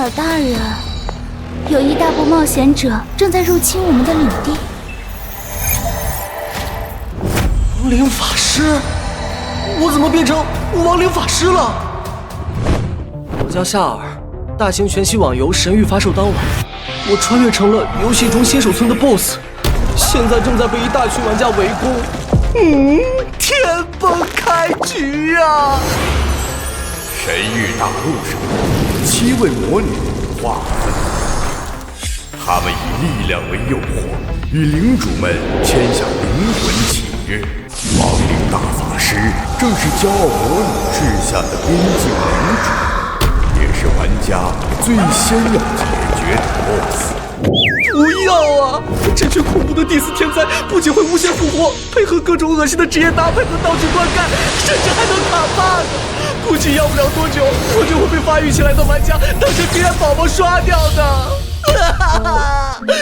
尔大人，有一大波冒险者正在入侵我们的领地。亡灵法师，我怎么变成亡灵法师了？我叫夏尔，大型全息网游神域发售当晚，我穿越成了游戏中新手村的 BOSS， 现在正在被一大群玩家围攻。天崩开局啊！神域大陆上，7位魔女划分，她们以力量为诱惑，与领主们签下灵魂契约。亡灵大法师正是骄傲魔女治下的边境领主，也是玩家最先要解决的 BOSS。不要啊！这群恐怖的第四天灾不仅会无限复活，配合各种恶心的职业搭配和道具灌溉，甚至还能卡 bug。估计要不了多久，我就会被发育起来的玩家当成黑暗宝宝刷掉的。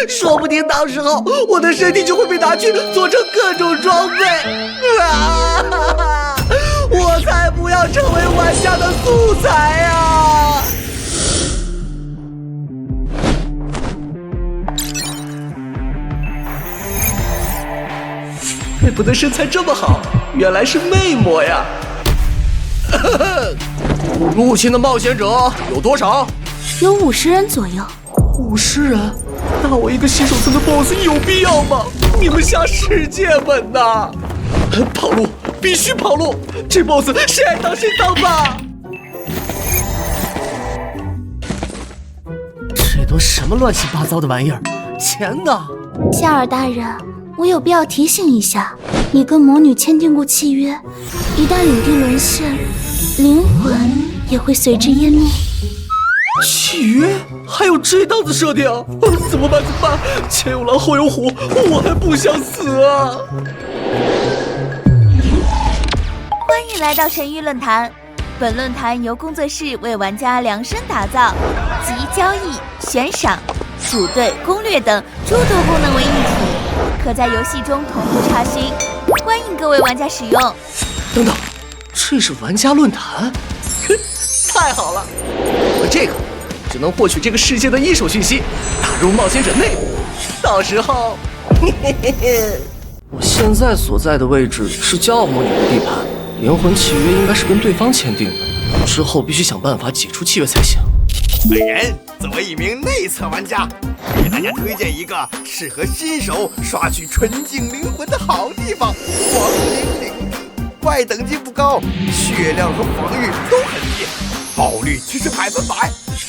说不定到时候我的身体就会被拿去做成各种装备。我才不要成为玩家的素材啊！怪不得身材这么好，原来是魅魔呀！入侵的冒险者有多少？有50人左右。50人？那我一个新手村的 BOSS 有必要吗？你们下世界本呐！跑路，必须跑路！这 BOSS 谁爱当谁当吧！这都什么乱七八糟的玩意儿？钱呢？夏尔大人，我有必要提醒一下，你跟魔女签订过契约，一旦领地沦陷，灵魂也会随之湮灭。契约？还有这档子设定？怎么办？怎么办？前有狼后有虎，我还不想死啊！欢迎来到神域论坛。本论坛由工作室为玩家量身打造，集交易、悬赏、组队、攻略等诸多功能为一体，可在游戏中同步查询。欢迎各位玩家使用。等等，这是玩家论坛？太好了！有这个，只能获取这个世界的一手讯息，打入冒险者内部。到时候，我现在所在的位置是骄傲魔女的地盘，灵魂契约应该是跟对方签订的，之后必须想办法解除契约才行。本人作为一名内测玩家，给大家推荐一个适合新手刷取纯净灵魂的好地方——亡灵领地。怪等级不高，血量和防御都很低，爆率却是100%，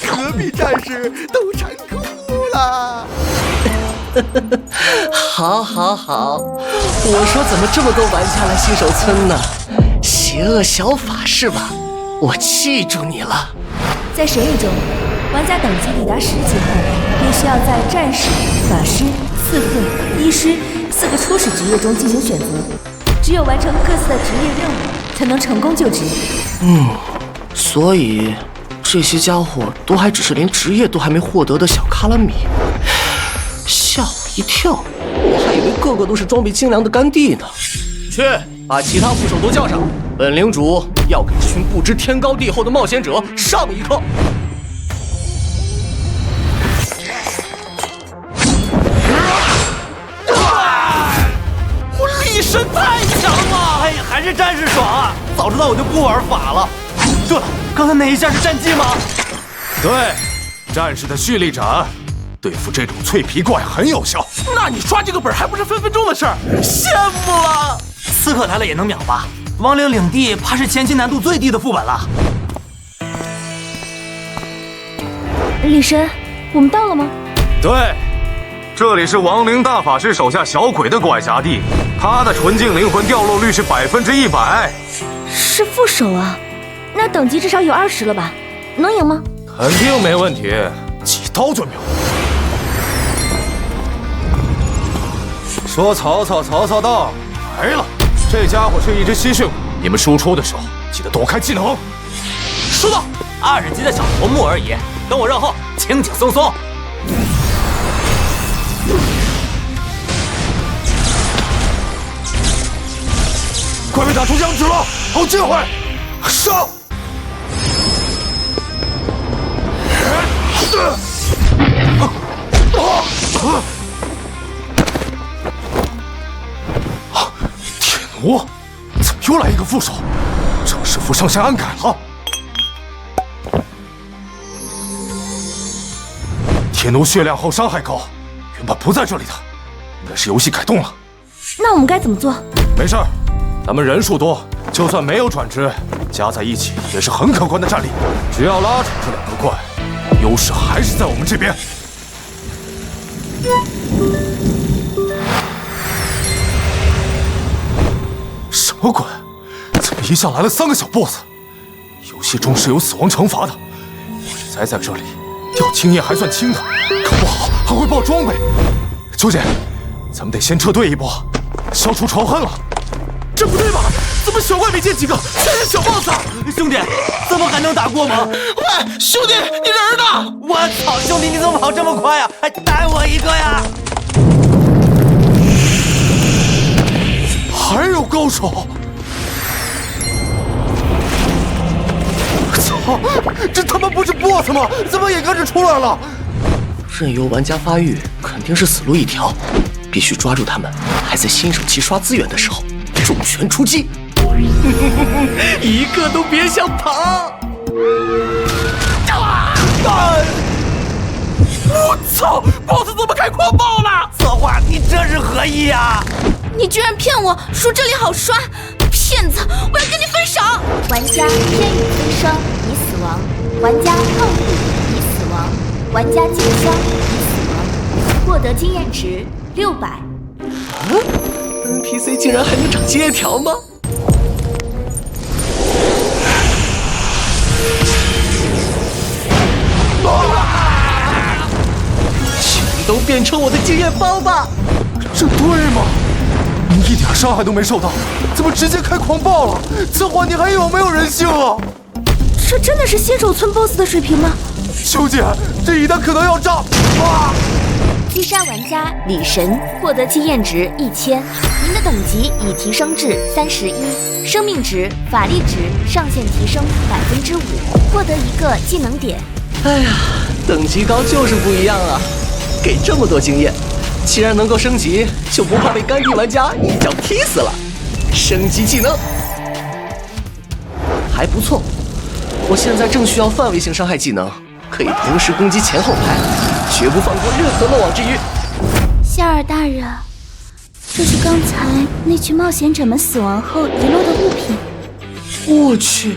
隔壁战士都馋哭了。好，我说怎么这么多玩家来新手村呢？邪恶小法是吧？我记住你了。在神域中，玩家等级抵达10级后，便需要在战士、法师、刺客、医师4个初始职业中进行选择，只有完成各自的职业任务，才能成功就职。所以这些家伙都还只是连职业都还没获得的小卡拉米，吓我一跳，我还以为个个都是装备精良的干弟呢。去，把其他副手都叫上，本领主要给这群不知天高地厚的冒险者上一课。力神太强了！哎呀，还是战士爽啊！早知道我就不玩法了。对了，刚才那一下是战技吗？对，战士的蓄力斩对付这种脆皮怪很有效。那你刷这个本还不是分分钟的事儿？羡慕了！刺客来了也能秒吧？亡灵领地怕是前期难度最低的副本了。李神，我们到了吗？对，这里是亡灵大法师手下小鬼的管辖地，他的纯净灵魂掉落率是100%。是副手啊，那等级至少有20了吧？能赢吗？肯定没问题，几刀就秒。说曹操到，来了。这家伙是一只吸血鬼，你们输出的时候记得躲开技能。收到，20级的小头目而已，等我让后，轻轻松松。快被打出僵直了，好机会，上！铁奴，怎么又来一个副手？郑师傅上线安改了。铁奴血量厚，伤害高，原本不在这里的，应该是游戏改动了。那我们该怎么做？没事儿，咱们人数多，就算没有转职，加在一起也是很可观的战力。只要拉扯这两个怪，优势还是在我们这边。什么鬼？怎么一下来了3个小 boss？ 游戏中是有死亡惩罚的，我这栽在这里，掉经验还算轻的，搞不好还会爆装备。秋姐，咱们得先撤退一波，消除仇恨了。这不对吧？怎么小怪没见几个，全是小 boss 啊！兄弟，怎么还能打过吗？喂，兄弟，你人呢？我操，兄弟你怎么跑这么快啊？还带我一个呀！还有高手！操，这他妈不是 boss 吗？怎么也跟着出来了？任由玩家发育肯定是死路一条，必须抓住他们还在新手期刷资源的时候，重拳出击，一个都别想跑！我操 ，boss 怎么开狂暴了？策划，你这是何意呀？你居然骗我说这里好刷，骗子！我要跟你分手！玩家天宇飞升已死亡，玩家胖虎已死亡，玩家静香已死亡，获得经验值600。NPC 竟然还能长经验条吗？全都变成我的经验包吧！这对吗？你一点伤害都没受到，怎么直接开狂暴了？策划，你还有没有人性啊？这真的是新手村 BOSS 的水平吗？秋姐，这一弹可能要炸！啊！击杀玩家李神，获得经验值1000，您的等级已提升至31，生命值、法力值上限提升5%，获得一个技能点。哎呀，等级高就是不一样啊！给这么多经验，既然能够升级，就不怕被干地玩家一脚踢死了。升级技能还不错，我现在正需要范围性伤害技能，可以同时攻击前后排，绝不放过任何漏网之鱼。夏尔大人，这是刚才那群冒险者们死亡后遗落的物品。我去，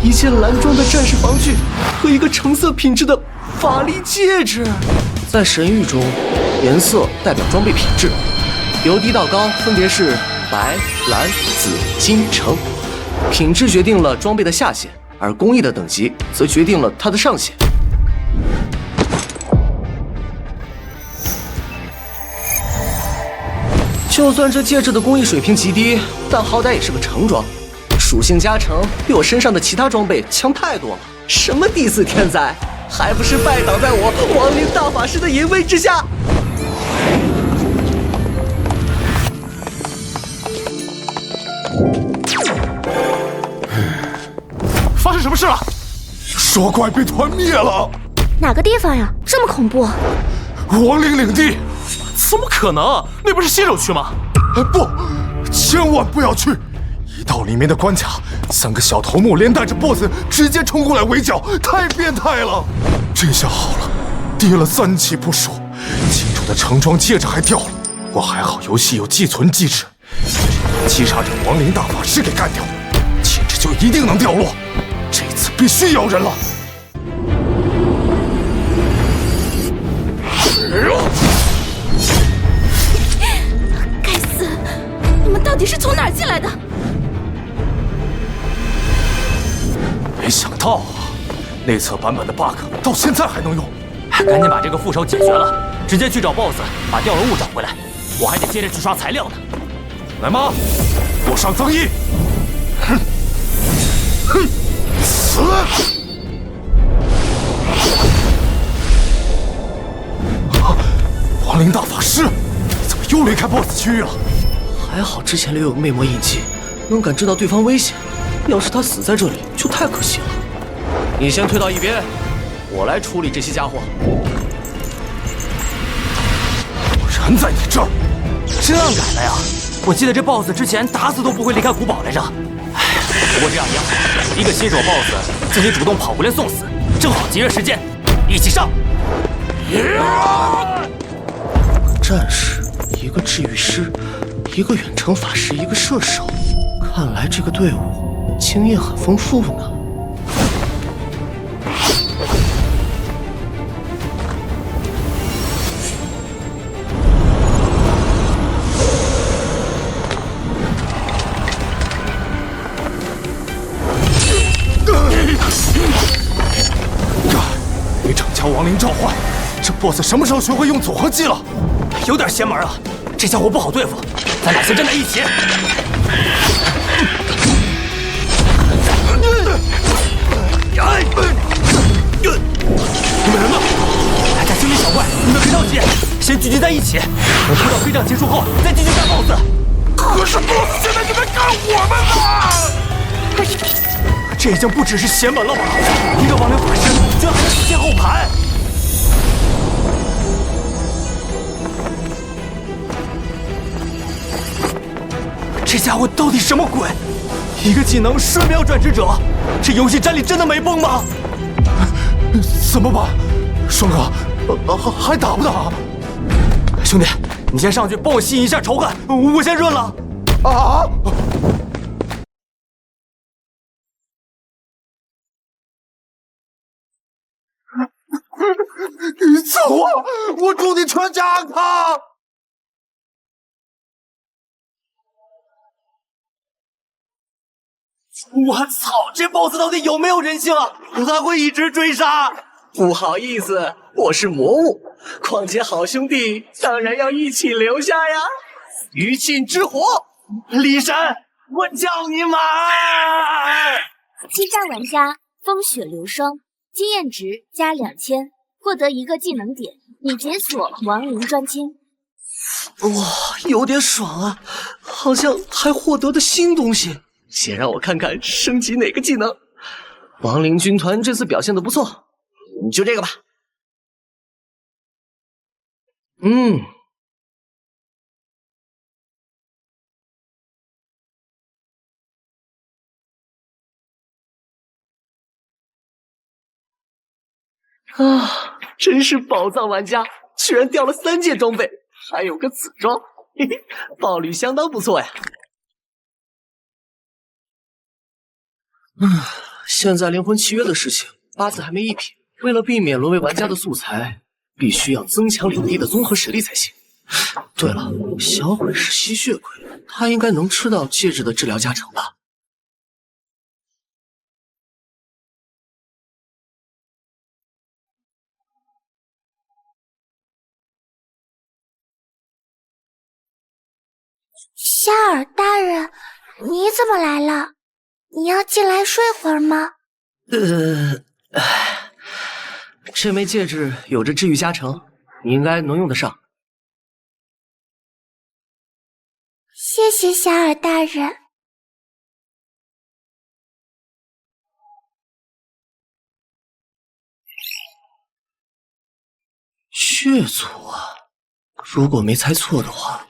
一件蓝装的战士防具和一个橙色品质的法力戒指。在神域中，颜色代表装备品质，由低到高分别是白、蓝、紫、金、橙，品质决定了装备的下限，而工艺的等级则决定了它的上限。就算这戒指的工艺水平极低，但好歹也是个橙装，属性加成比我身上的其他装备强太多了。什么第4天灾，还不是拜倒在我亡灵大法师的淫威之下？发生什么事了？说怪被团灭了！哪个地方呀？这么恐怖？亡灵领地！怎么可能？那不是新手区吗？不，千万不要去！一到里面的关卡，3个小头目连带着 BOSS 直接冲过来围剿，太变态了！这下好了，跌了3级不说，金主的橙装戒指还掉了。不过还好游戏有寄存机制，击杀这亡灵大法师给干掉，戒指就一定能掉落。这次必须摇人了！该死！你们到底是从哪儿进来的？没想到啊，内测版本的 bug 到现在还能用。赶紧把这个副手解决了，直接去找 BOSS， 把掉了物找回来。我还得接着去刷材料呢。来妈，给我上增益！哼，哼，死！亡灵大法师，你怎么又离开 BOSS 区域了？还好之前留有魅魔印记，能感知到对方危险。要是他死在这里，就太可惜了。你先退到一边，我来处理这些家伙。人在你这儿，真按改了呀！我记得这 BOSS 之前打死都不会离开古堡来着。哎，不过这样也好，一个新手 BOSS 自己主动跑过来送死，正好节约时间，一起上！战士，一个治愈师，一个远程法师，一个射手，看来这个队伍经验很丰富呢。没整将亡灵召唤，这 BOSS 什么时候学会用组合技了？有点邪门啊！这家伙不好对付，咱俩先站在一起。你们人呢？大家清理小怪，你们别着急，先聚集在一起。等推到黑仗结束后，再继续干 BOSS。可是 BOSS 现在就在干我们呢！这已经不只是邪门了吧？一个亡灵法师居然还能先后盘！这家伙到底什么鬼？一个技能瞬秒转职者，这游戏站里真的没崩吗？怎么办？双哥，还打不打？兄弟，你先上去帮我吸引一下仇恨，我先润了。啊！你走啊！我祝你全家安康！我操，这 BOSS 到底有没有人性啊？他会一直追杀？不好意思，我是魔物，况且好兄弟当然要一起留下呀！余烬之火，李神，我叫你马儿！激战玩家风雪流霜，经验值加2000，获得一个技能点，已解锁亡灵专签。哇，有点爽啊，好像还获得了新东西。先让我看看升级哪个技能。亡灵军团这次表现的不错，就这个吧。真是宝藏玩家，居然掉了3件装备，还有个紫装，嘿嘿，爆率相当不错呀。现在灵魂契约的事情，八字还没一撇。为了避免沦为玩家的素材，必须要增强领地的综合实力才行。对了，小鬼是吸血鬼，他应该能吃到戒指的治疗加成吧？夏尔大人，你怎么来了？你要进来睡会儿吗？这枚戒指有着治愈加成，你应该能用得上。谢谢夏尔大人。血族啊，如果没猜错的话，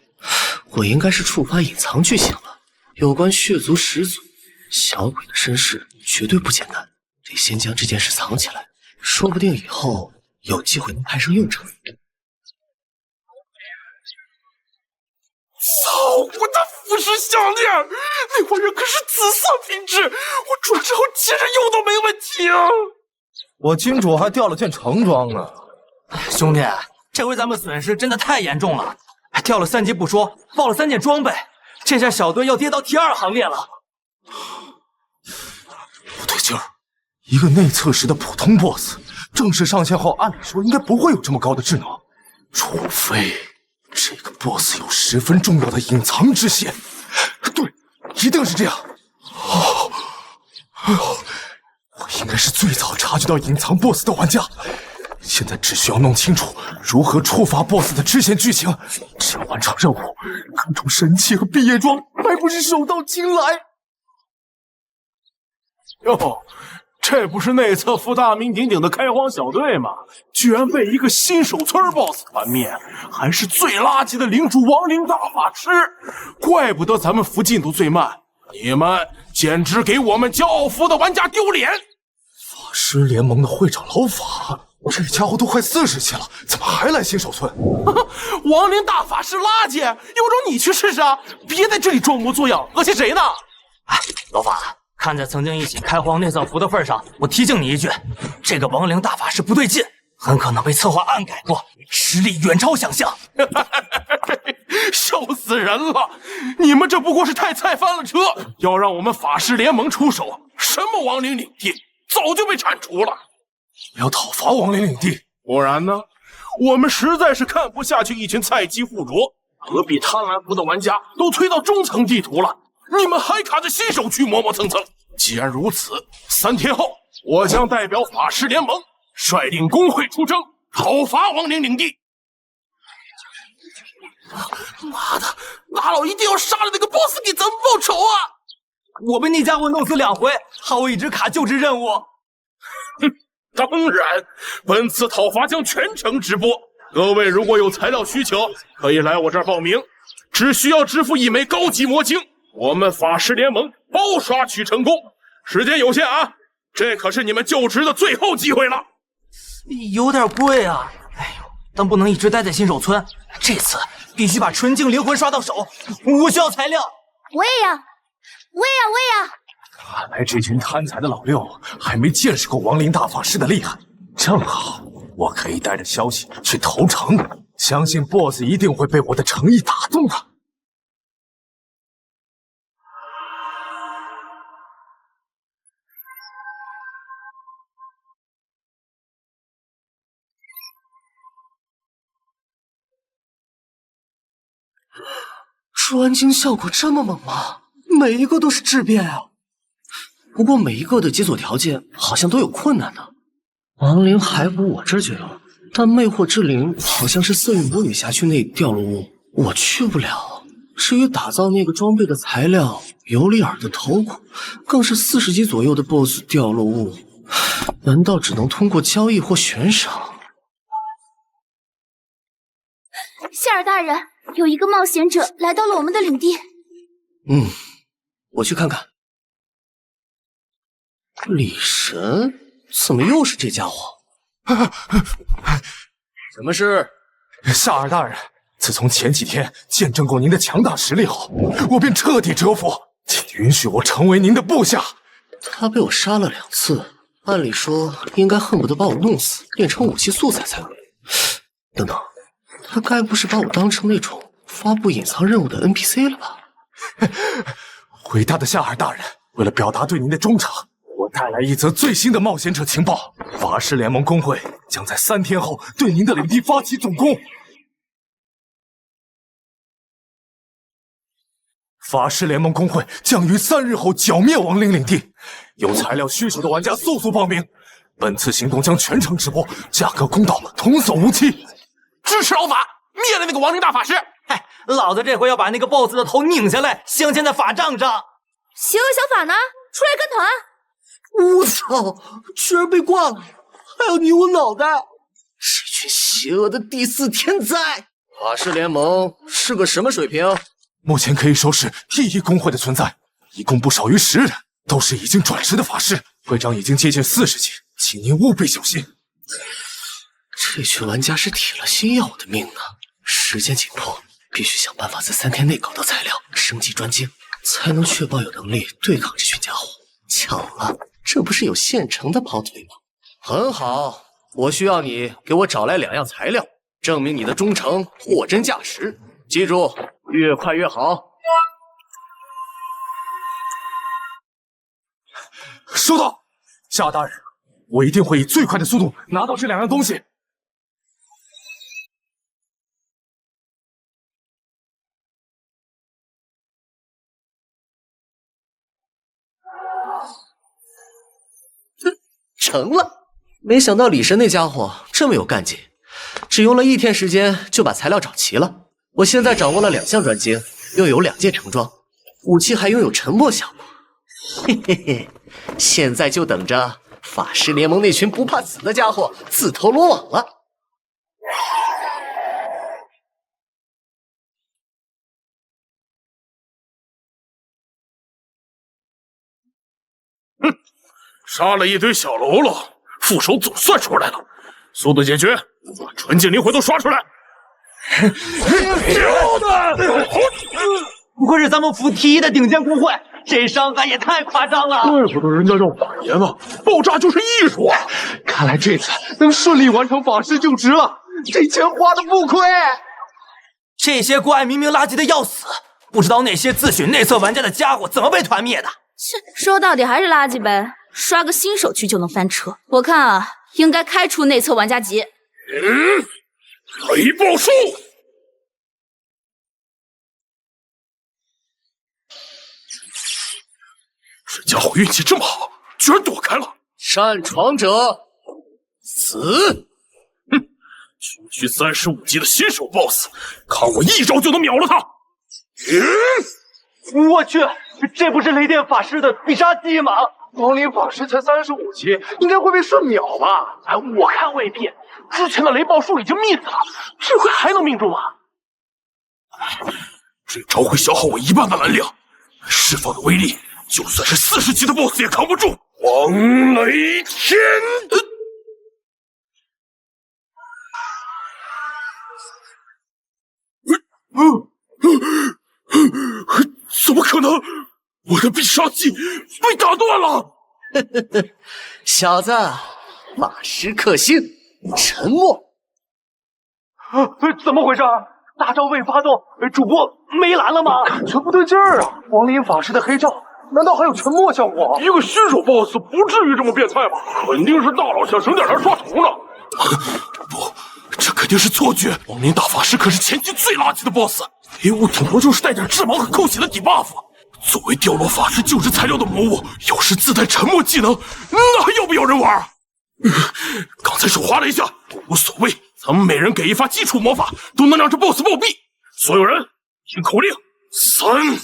我应该是触发隐藏剧情了。有关血族始祖小鬼的身世绝对不简单，得先将这件事藏起来，说不定以后有机会能派上用场。操！我的腐蚀项链，那玩意儿可是紫色品质，我转之后接着用都没问题啊！我金主还掉了件橙装呢。兄弟，这回咱们损失真的太严重了，掉了3级不说，爆了3件装备，这下小队要跌到第2行列了。不对劲儿，一个内测时的普通 BOSS， 正式上线后，按理说应该不会有这么高的智能，除非这个 BOSS 有十分重要的隐藏支线。对，一定是这样。我应该是最早察觉到隐藏 BOSS 的玩家。现在只需要弄清楚如何触发 BOSS 的支线剧情，只要完成任务，各种神器和毕业装还不是手到擒来？哟，这不是内测副大名鼎鼎的开荒小队吗？居然被一个新手村 BOSS 团灭，还是最垃圾的领主亡灵大法师，怪不得咱们服进度最慢。你们简直给我们骄傲服的玩家丢脸！法师联盟的会长老法，这家伙都快40级了，怎么还来新手村？亡灵大法师垃圾，有种你去试试啊！别在这里装模作样，恶心谁呢？哎，老法。看在曾经一起开荒内测服的份上，我提醒你一句，这个亡灵大法师不对劲，很可能被策划暗改过，实力远超想象。笑死人了！你们这不过是太菜翻了车，要让我们法师联盟出手，什么亡灵领地早就被铲除了。要讨伐亡灵领地，不然呢？我们实在是看不下去一群菜鸡附着，何必贪婪服的玩家都推到中层地图了？你们还卡着新手区磨磨蹭蹭。既然如此，3天后，我将代表法师联盟率领工会出征，讨伐亡灵领地。妈的，大佬一定要杀了那个 BOSS 给咱们报仇啊！我被那家伙弄死2回，害我一直卡救治任务。当然，本次讨伐将全程直播，各位如果有材料需求，可以来我这儿报名，只需要支付1枚高级魔晶。我们法师联盟包刷取成功，时间有限啊！这可是你们就职的最后机会了。有点贵啊，哎呦，但不能一直待在新手村，这次必须把纯净灵魂刷到手。我需要材料。我也要。看来这群贪财的老六还没见识过亡灵大法师的厉害，正好我可以带着消息去投诚，相信 BOSS 一定会被我的诚意打动的。专精效果这么猛吗？每一个都是质变啊！不过每一个的解锁条件好像都有困难的。亡灵骸骨我这就有，但魅惑之灵好像是色域魔女辖区内掉落物，我去不了。至于打造那个装备的材料，尤里尔的头骨，更是40级左右的 BOSS 掉落物，难道只能通过交易或悬赏？谢尔大人，有一个冒险者来到了我们的领地。我去看看。李神，怎么又是这家伙？什么事？夏尔大人，自从前几天见证过您的强大实力后，我便彻底折服，请允许我成为您的部下。他被我杀了2次，按理说应该恨不得把我弄死，变成武器素材才对。等等，他该不是把我当成那种发布隐藏任务的 NPC 了吧？伟大的夏尔大人，为了表达对您的忠诚，我带来一则最新的冒险者情报：法师联盟工会将在3天后对您的领地发起总攻。法师联盟工会将于3日后剿灭亡灵领地，有材料需求的玩家速速报名。本次行动将全程直播，价格公道，童叟无欺。支持老法，灭了那个亡灵大法师！嗨，老子这回要把那个 BOSS 的头拧下来，镶嵌在法杖上。邪恶小法呢？出来跟团！我操，居然被挂了，还要扭我脑袋！这群邪恶的第4天灾！法师联盟是个什么水平？目前可以说是第1工会的存在，一共不少于10人，都是已经转职的法师。会长已经接近40级，请您务必小心。这群玩家是铁了心要我的命呢。时间紧迫，必须想办法在3天内搞到材料，升级专精，才能确保有能力对抗这群家伙。巧了，这不是有现成的跑腿吗？很好，我需要你给我找来2样材料，证明你的忠诚，货真价实。记住，越快越好。收到，夏大人，我一定会以最快的速度拿到这2样东西。成了！没想到李神那家伙这么有干劲，只用了1天时间就把材料找齐了。我现在掌握了2项专精，又有2件成装，武器还拥有沉默效果。嘿嘿嘿，现在就等着法师联盟那群不怕死的家伙自投罗网了。杀了一堆小喽啰，副手总算出来了，速度解决，把纯净灵魂都刷出来！不愧是咱们府第一的顶尖工会，这伤害也太夸张了。怪不得人家叫法爷呢，爆炸就是艺术啊！看来这次能顺利完成法师就值了，这钱花的不亏。这些怪明明垃圾的要死，不知道那些自诩内测玩家的家伙怎么被团灭的。说到底还是垃圾呗，刷个新手区就能翻车。我看啊，应该开除内测玩家级。黑豹树。这家伙运气这么好，居然躲开了！擅闯者死！区35级的新手 BOSS， 看我一招就能秒了他！我去，这不是雷电法师的必杀技吗？亡灵法师才35级，应该会被瞬秒吧？哎，我看未必。之前的雷暴树已经命死了，这回还能命中吗？这招会消耗我1半的蓝量，释放的威力就算是40级的 BOSS 也扛不住。黄雷天！怎么可能？我的必杀技被打断了！小子，法师克星，沉默。怎么回事？大招未发动，主播没蓝了吗？感觉不对劲儿啊！亡灵法师的黑罩难道还有沉默效果？一个新手 BOSS 不至于这么变态吧？肯定是大佬想省点来刷头呢。不，这肯定是错觉。亡灵大法师可是前期最垃圾的 BOSS， 黑雾顶多就是带点致盲和扣血的底 buff。作为掉落法师救治材料的魔物，要是自带沉默技能，那还要不要人玩？刚才手滑了一下，不无所谓。咱们每人给一发基础魔法，都能让这 BOSS 暴毙。所有人听口令，3、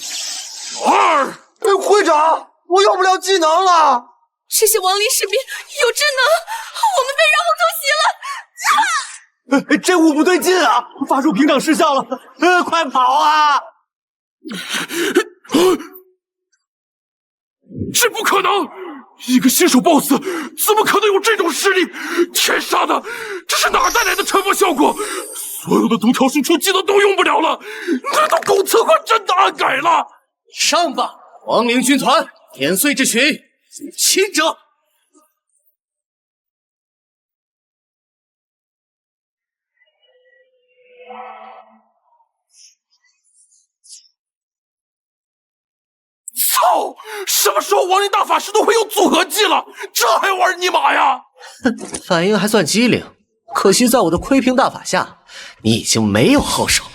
2。会长，我用不了技能了。这些亡灵士兵有智能，我们被人后偷袭了！这雾不对劲啊！法术屏障失效了，快跑啊！这不可能！一个新手 BOSS 怎么可能有这种实力？天杀的，这是哪带来的沉默效果？所有的独条输出技能都用不了了，难道狗策划真的暗改了？上吧，亡灵军团，碾碎这群入侵者！操！什么时候亡灵大法师都会用组合技了？这还玩尼玛呀！反应还算机灵，可惜在我的窥屏大法下，你已经没有后手了。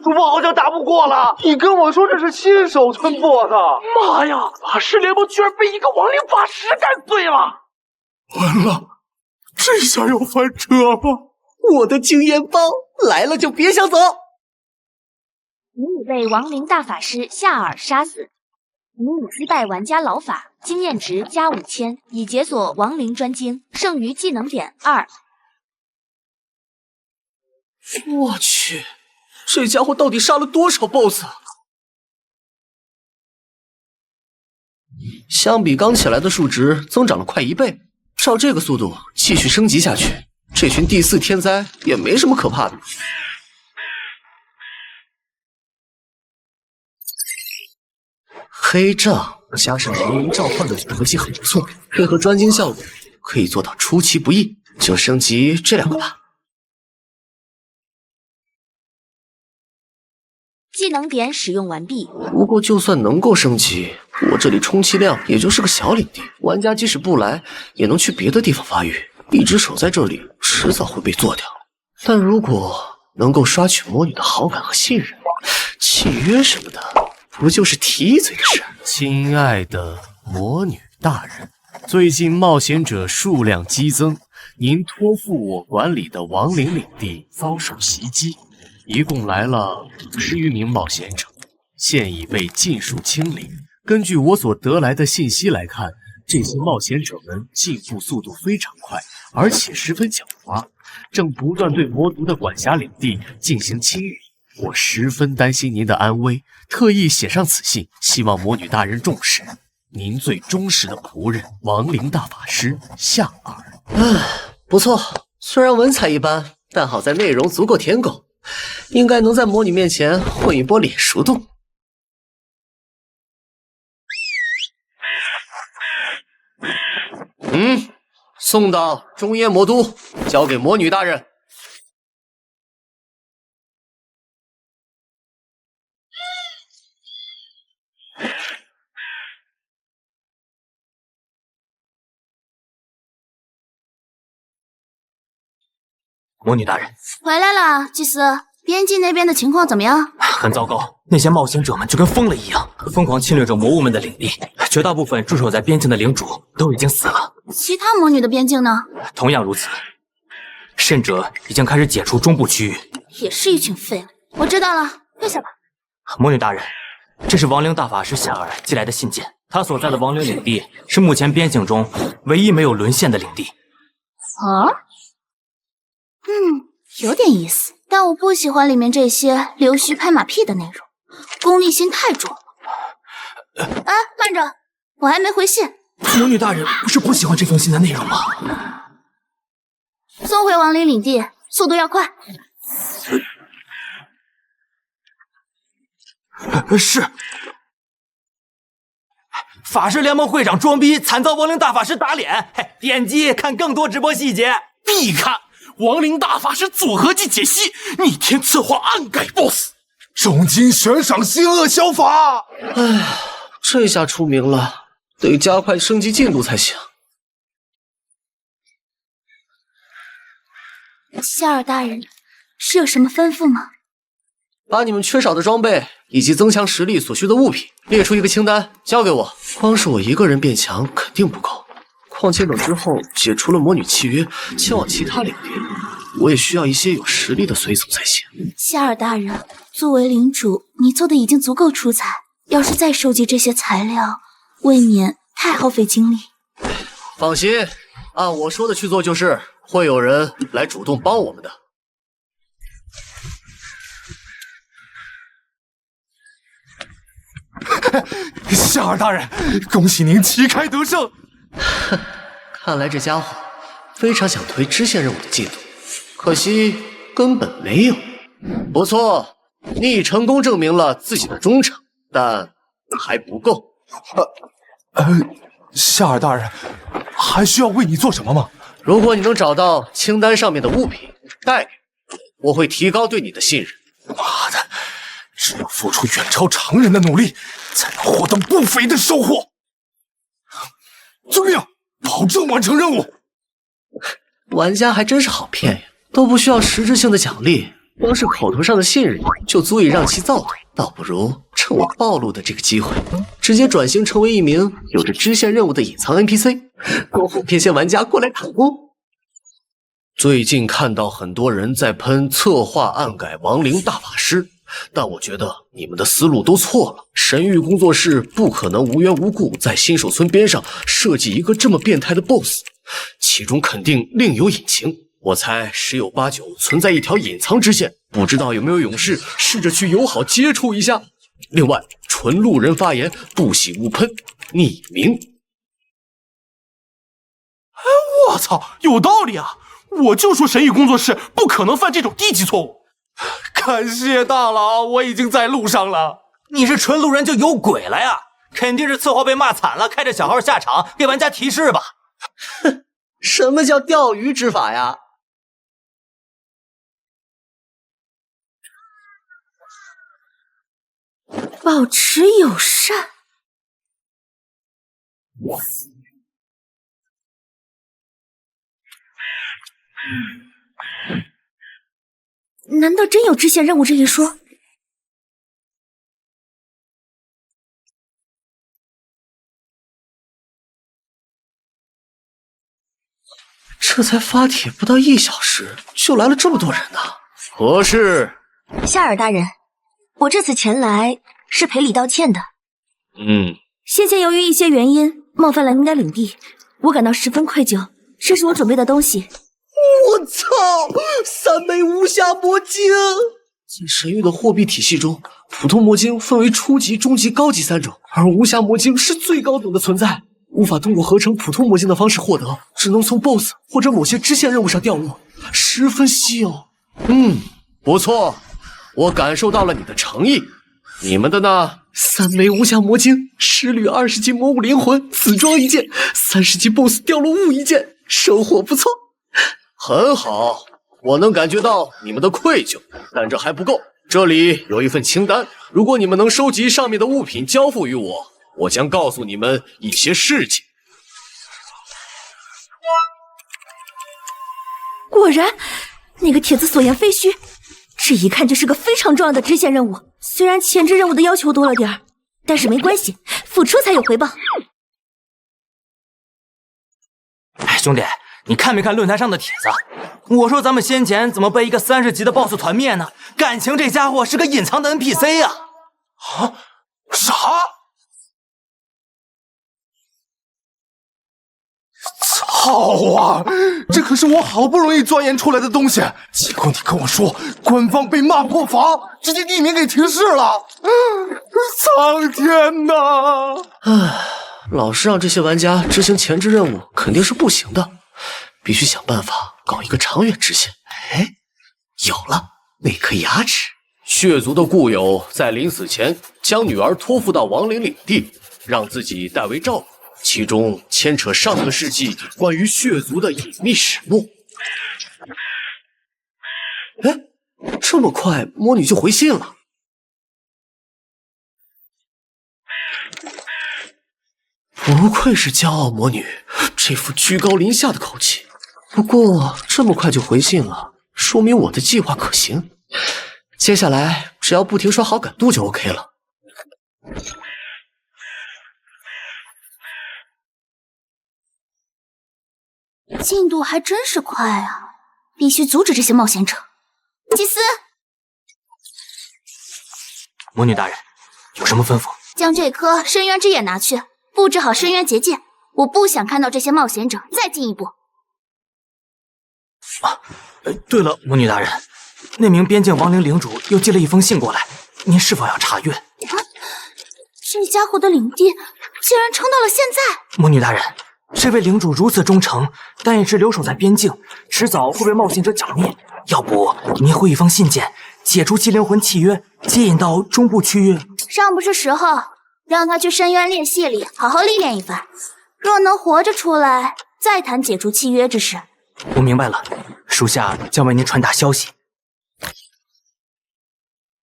主播好像打不过了。你跟我说这是新手村 BOSS， 妈呀！法师联盟居然被一个亡灵法师干碎了！完了，这下要翻车了！我的经验包来了就别想走。你已被亡灵大法师夏尔杀死，你已击败玩家老法，经验值加5000，已解锁亡灵专精，剩余技能点2。我去！这家伙到底杀了多少 BOSS 啊？相比刚起来的数值，增长了快1倍。照这个速度继续升级下去，这群第4天灾也没什么可怕的。黑杖加上亡灵召唤的组合技很不错，配合专精效果，可以做到出其不意。就升级这2个吧。技能点使用完毕。不过就算能够升级，我这里充其量也就是个小领地，玩家即使不来，也能去别的地方发育。一直守在这里，迟早会被做掉。但如果能够刷取魔女的好感和信任，契约什么的，不就是提一嘴的事？亲爱的魔女大人，最近冒险者数量激增，您托付我管理的亡灵领地遭受袭击，一共来了50余名冒险者，现已被尽数清理。根据我所得来的信息来看，这些冒险者们进步速度非常快，而且十分狡猾，正不断对魔族的管辖领地进行侵扰。我十分担心您的安危，特意写上此信，希望魔女大人重视。您最忠实的仆人，亡灵大法师夏尔。不错，虽然文采一般，但好在内容足够舔狗，应该能在魔女面前混一波脸熟度。送到中耶魔都，交给魔女大人。魔女大人，回来了，祭司。边境那边的情况怎么样？很糟糕，那些冒险者们就跟疯了一样，疯狂侵略着魔物们的领地。绝大部分驻守在边境的领主都已经死了。其他魔女的边境呢？同样如此，甚者已经开始解除中部区域。也是一群废物。我知道了，退下吧。魔女大人，这是亡灵大法师夏尔寄来的信件，他所在的亡灵领地是目前边境中唯一没有沦陷的领地。啊？有点意思，但我不喜欢里面这些溜须拍马屁的内容，功利心太重了。哎，慢着，我还没回信。魔女大人不是不喜欢这封信的内容吗？送回亡灵领地，速度要快。是。法师联盟会长装逼，惨遭亡灵大法师打脸。点击看更多直播细节，必看亡灵大法师组合技解析，逆天策划暗改 BOSS， 重金悬赏新恶小法。这下出名了，得加快升级进度才行。夏尔大人，是有什么吩咐吗？把你们缺少的装备以及增强实力所需的物品列出一个清单，交给我。光是我一个人变强肯定不够，况且等之后解除了魔女契约，前往其他领地，我也需要一些有实力的随从才行。夏尔大人，作为领主，你做的已经足够出彩，要是再收集这些材料，未免太耗费精力。放心，按我说的去做就是，会有人来主动帮我们的。夏尔大人，恭喜您旗开得胜！看来这家伙非常想推支线任务的进度，可惜根本没有。不错，你已成功证明了自己的忠诚，但还不够。夏尔大人，还需要为你做什么吗？如果你能找到清单上面的物品带给我，我会提高对你的信任。妈的！只有付出远超常人的努力，才能获得不菲的收获。遵命，保证完成任务。玩家还真是好骗呀，都不需要实质性的奖励，光是口头上的信任就足以让其造反。倒不如趁我暴露的这个机会，直接转型成为一名有着支线任务的隐藏 NPC， 过后骗些玩家过来打工。最近看到很多人在喷策划暗改亡灵大法师，但我觉得你们的思路都错了。神域工作室不可能无缘无故在新手村边上设计一个这么变态的 BOSS， 其中肯定另有隐情。我猜十有八九存在一条隐藏支线，不知道有没有勇士试着去友好接触一下。另外，纯路人发言，不喜勿喷，匿名。我操，有道理啊！我就说神域工作室不可能犯这种低级错误。感谢大佬，我已经在路上了。你是纯路人就有鬼了呀？肯定是策划被骂惨了，开着小号下场给玩家提示吧。哼，什么叫钓鱼执法呀？保持友善。难道真有支线任务这一说？这才发帖不到1小时，就来了这么多人呢。何事？夏尔大人，我这次前来是赔礼道歉的。先前由于一些原因冒犯了您的领地，我感到十分愧疚。这是我准备的东西。我操！3枚无暇魔晶！在神域的货币体系中，普通魔晶分为初级、中级、高级3种，而无暇魔晶是最高等的存在，无法通过合成普通魔晶的方式获得，只能从 BOSS 或者某些支线任务上调入，十分稀有。不错，我感受到了你的诚意。你们的呢？3枚无暇魔晶，10缕20级魔物灵魂，紫装1件，30级 BOSS 掉落物1件，收获不错。很好，我能感觉到你们的愧疚，但这还不够。这里有一份清单，如果你们能收集上面的物品交付于我，我将告诉你们一些事情。果然，那个帖子所言非虚，这一看就是个非常重要的支线任务。虽然前置任务的要求多了点儿，但是没关系，付出才有回报。哎，兄弟，你看没看论坛上的帖子？我说咱们先前怎么被一个30级的 BOSS 团灭呢？感情这家伙是个隐藏的 NPC 呀！啊？啥？操啊！这可是我好不容易钻研出来的东西，结果你跟我说官方被骂破防，直接地名给提示了，苍天呐！老是让这些玩家执行前置任务肯定是不行的，必须想办法搞一个长远支线。有了，那颗牙齿。血族的故友在临死前将女儿托付到亡灵领地，让自己代为照顾，其中牵扯上个世纪关于血族的隐秘始末。这么快魔女就回信了？不愧是骄傲魔女，这副居高临下的口气。不过这么快就回信了，说明我的计划可行。接下来只要不停刷好感度就 OK 了。进度还真是快啊！必须阻止这些冒险者。祭司，魔女大人，有什么吩咐？将这颗深渊之眼拿去，布置好深渊结界。我不想看到这些冒险者再进一步。对了，魔女大人，那名边境亡灵领主又寄了一封信过来，您是否要查阅？这家伙的领地竟然撑到了现在！魔女大人，这位领主如此忠诚，但一直留守在边境，迟早会被冒险者剿灭。要不您绘一封信件，解除其灵魂契约，接引到中部区域？尚不是时候，让他去深渊裂隙里好好历练一番。若能活着出来，再谈解除契约之事。我明白了，属下将为您传达消息。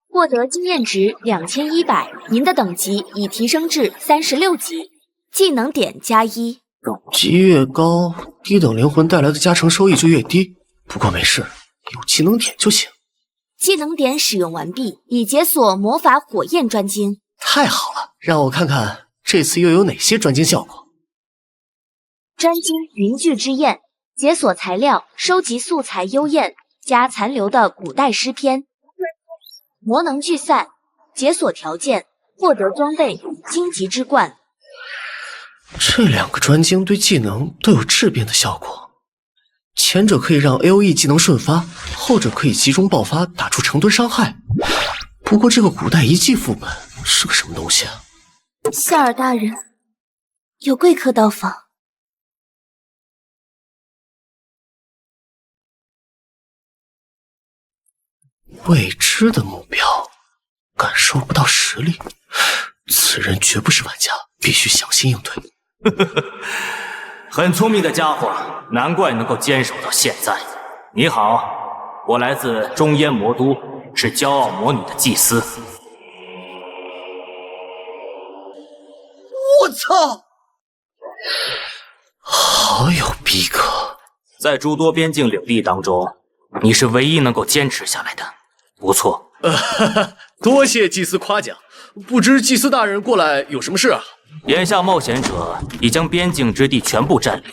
获得经验值2100，您的等级已提升至36级，技能点+1。等级越高，低等灵魂带来的加成收益就越低。不过没事，有技能点就行。技能点使用完毕，已解锁魔法火焰专精。太好了，让我看看这次又有哪些专精效果。专精云聚之焰，解锁材料，收集素材幽焰加残留的古代诗篇。魔能聚散，解锁条件，获得装备荆棘之冠。这2个专精对技能都有质变的效果，前者可以让 AOE 技能瞬发，后者可以集中爆发打出成吨伤害。不过这个古代遗迹副本是个什么东西啊？夏尔大人，有贵客到访。未知的目标，感受不到实力，此人绝不是玩家，必须小心应对。很聪明的家伙，难怪能够坚守到现在。你好，我来自中烟魔都，是骄傲魔女的祭司。我操！好有逼格！在诸多边境领地当中，你是唯一能够坚持下来的，不错。多谢祭司夸奖。不知祭司大人过来有什么事啊？眼下冒险者已将边境之地全部占领，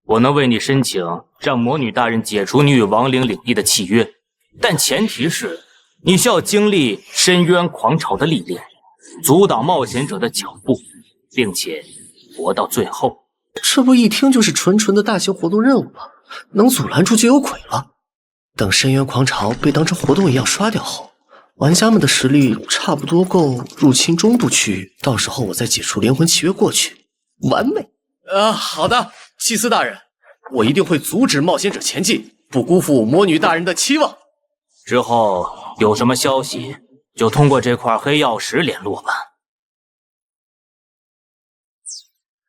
我能为你申请让魔女大人解除你与亡灵领地的契约，但前提是你需要经历深渊狂潮的历练，阻挡冒险者的脚步，并且活到最后。这不一听就是纯纯的大型活动任务吗？能阻拦住就有鬼了。等深渊狂潮被当成活动一样刷掉后，玩家们的实力差不多够入侵中部区域，到时候我再解除灵魂契约过去，完美。好的，祭司大人，我一定会阻止冒险者前进，不辜负魔女大人的期望。之后有什么消息，就通过这块黑曜石联络吧。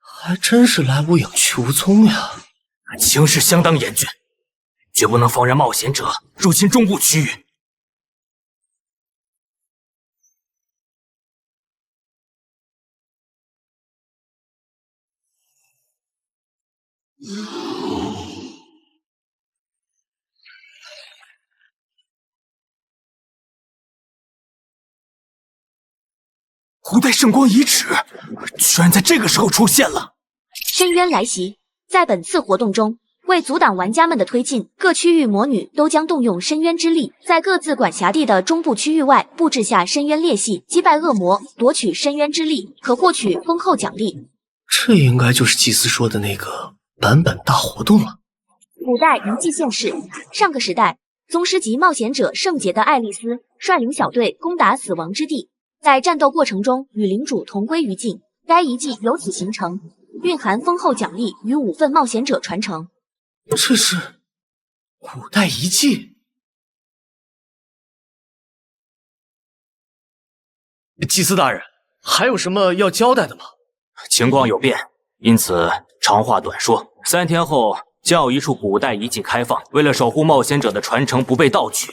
还真是来无影去无踪呀！情势相当严峻，绝不能放任冒险者入侵中部区域。古代圣光遗址居然在这个时候出现了！深渊来袭，在本次活动中，为阻挡玩家们的推进，各区域魔女都将动用深渊之力，在各自管辖地的中部区域外布置下深渊裂隙，击败恶魔，夺取深渊之力，可获取丰厚奖励。这应该就是祭司说的那个版本大活动了。古代遗迹现世，上个时代，宗师级冒险者圣洁的爱丽丝率领小队攻打死亡之地，在战斗过程中与领主同归于尽。该遗迹由此形成，蕴含丰厚奖励与5份冒险者传承。这是古代遗迹。祭司大人，还有什么要交代的吗？情况有变，因此长话短说，3天后将有一处古代遗迹开放。为了守护冒险者的传承不被盗取，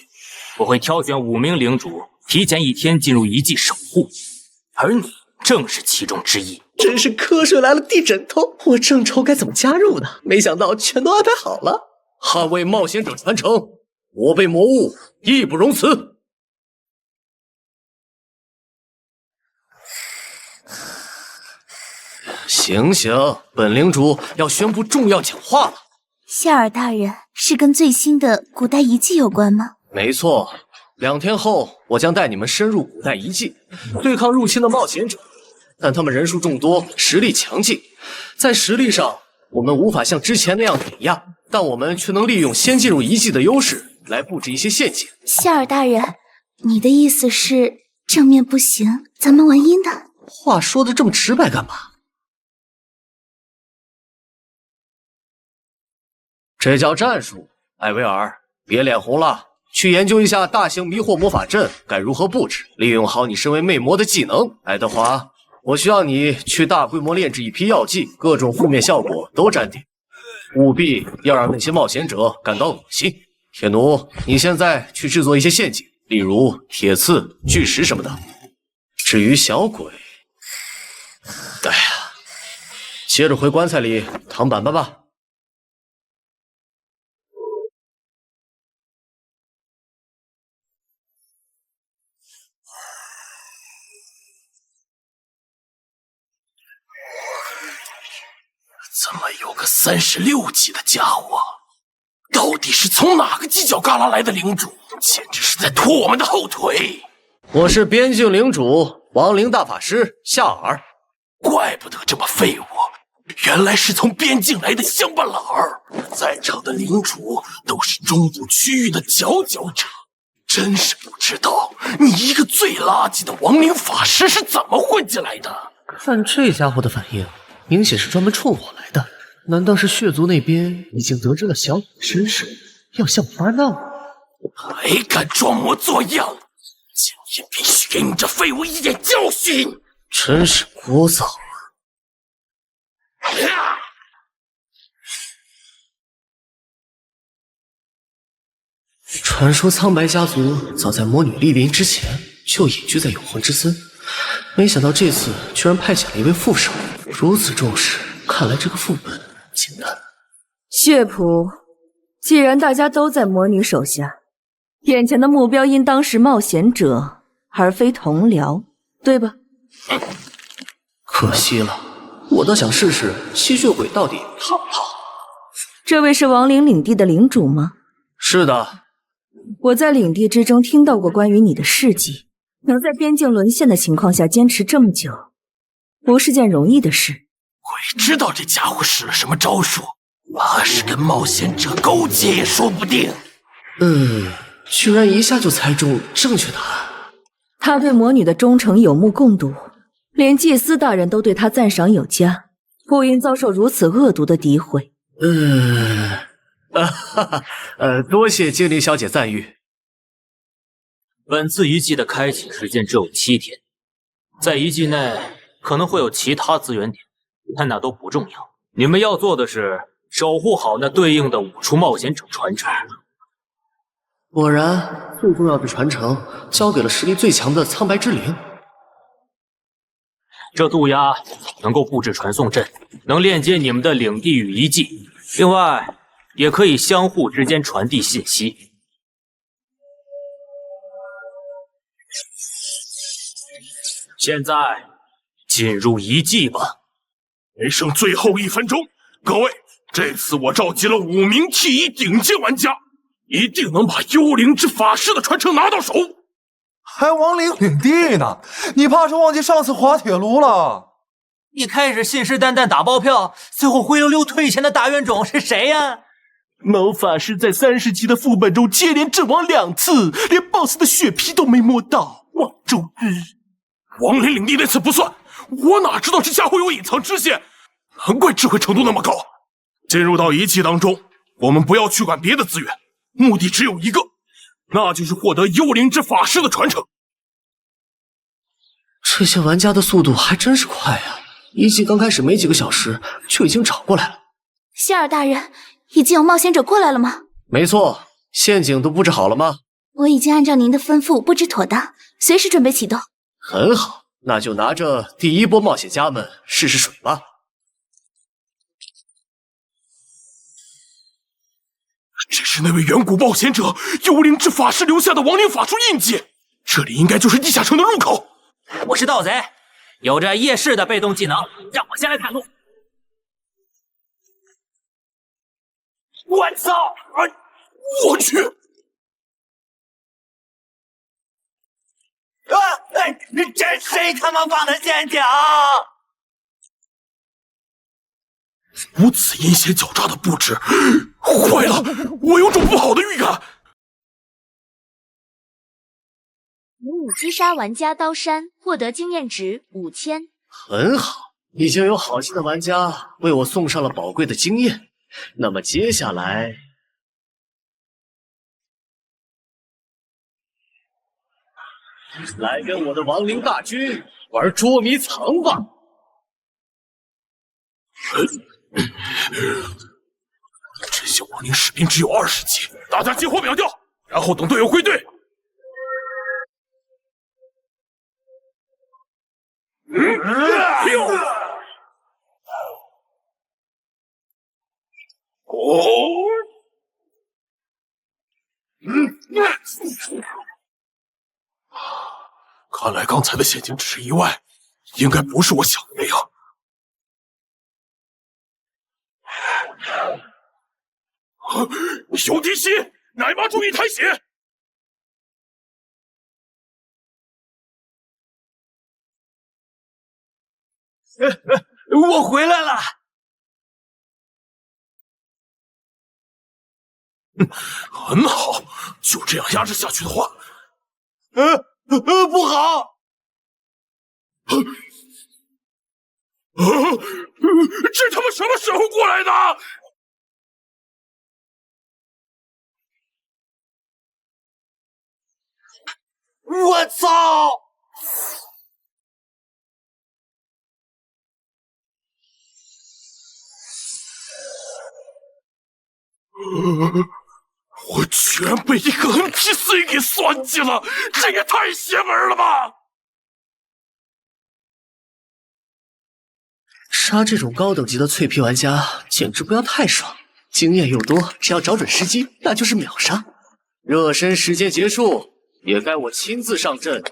我会挑选5名领主，提前1天进入遗迹守护，而你正是其中之一。真是瞌睡来了地枕头，我正愁该怎么加入呢，没想到全都安排好了。捍卫冒险者传承，我辈魔物义不容辞。醒醒，本领主要宣布重要讲话了。夏尔大人，是跟最新的古代遗迹有关吗？没错，2天后我将带你们深入古代遗迹，对抗入侵的冒险者。但他们人数众多，实力强劲，在实力上我们无法像之前那样碾压，但我们却能利用先进入遗迹的优势来布置一些陷阱。夏尔大人，你的意思是正面不行，咱们玩阴的？话说的这么直白干嘛？这叫战术。艾薇儿，别脸红了，去研究一下大型迷惑魔法阵该如何布置，利用好你身为魅魔的技能。爱德华，我需要你去大规模炼制一批药剂，各种负面效果都沾点，务必要让那些冒险者感到恶心。铁奴，你现在去制作一些陷阱，例如铁刺、巨石什么的。至于小鬼，哎呀，接着回棺材里躺板板吧。怎么有个36级的家伙？到底是从哪个犄角旮旯来的领主？简直是在拖我们的后腿！我是边境领主亡灵大法师夏尔。怪不得这么废物，原来是从边境来的乡巴佬儿。在场的领主都是中部区域的佼佼者，真是不知道你一个最垃圾的亡灵法师是怎么混进来的。看这家伙的反应，明显是专门冲我来的。难道是血族那边已经得知了小鬼的身世，要向我发难？还敢装模作样！今天必须给你这废物一点教训！真是聒噪啊！传说苍白家族早在魔女莅临之前就隐居在永恒之森，没想到这次居然派遣了一位副手，如此重视，看来这个副本简单。血谱，既然大家都在魔女手下，眼前的目标应当是冒险者，而非同僚，对吧？可惜了，我倒想试试吸血鬼到底胖不胖。这位是亡灵领地的领主吗？是的。我在领地之中听到过关于你的事迹，能在边境沦陷的情况下坚持这么久，不是件容易的事。鬼知道这家伙使了什么招数，怕是跟冒险者勾结也说不定。居然一下就猜中正确答案。他对魔女的忠诚有目共睹，连祭司大人都对他赞赏有加，不应遭受如此恶毒的诋毁。多谢精灵小姐赞誉。本次遗迹的开启时间只有7天，在遗迹内可能会有其他资源点，但那都不重要。你们要做的是守护好那对应的5处冒险者传承。果然，最重要的传承交给了实力最强的苍白之灵。这渡鸦能够布置传送阵，能链接你们的领地与遗迹，另外也可以相互之间传递信息。现在进入遗迹吧。还剩最后1分钟，各位，这次我召集了5名T1顶尖玩家，一定能把幽灵之法师的传承拿到手。还亡灵领地呢，你怕是忘记上次滑铁卢了？一开始信誓旦旦打包票，最后灰溜溜退钱的大冤种是谁呀？某法师在30级的副本中接连阵亡2次，连 BOSS 的血皮都没摸到。望周日，亡灵领地那次不算，我哪知道这家伙有隐藏支线，难怪智慧程度那么高。进入到遗迹当中，我们不要去管别的资源，目的只有一个，那就是获得幽灵之法师的传承。这些玩家的速度还真是快啊！遗迹刚开始没几个小时，就已经找过来了。希尔大人，已经有冒险者过来了吗？没错，陷阱都布置好了吗？我已经按照您的吩咐布置妥当，随时准备启动。很好，那就拿着第1波冒险家们试试水吧。这是那位远古冒险者幽灵之法师留下的亡灵法术印记，这里应该就是地下城的入口。我是盗贼，有着夜视的被动技能，让我先来探路。我操！我去！这谁他妈放的陷阱？如此阴险狡诈的布置，坏了！我有种不好的预感。迷你击杀玩家刀山，获得经验值5000。很好，已经有好心的玩家为我送上了宝贵的经验。那么接下来，来跟我的亡灵大军玩捉迷藏吧！这些亡灵士兵只有20级，大家集火秒掉，然后等队友归队。看来刚才的陷阱只是意外，应该不是我想的那样。有敌袭，奶妈注意抬血！我回来了。很好，就这样压制下去的话，不好！这他妈什么时候过来的？我操！我居然被一个 NPC 给算计了，这也太邪门了吧！杀这种高等级的脆皮玩家简直不要太爽，经验又多，只要找准时机，那就是秒杀。热身时间结束，也该我亲自上阵，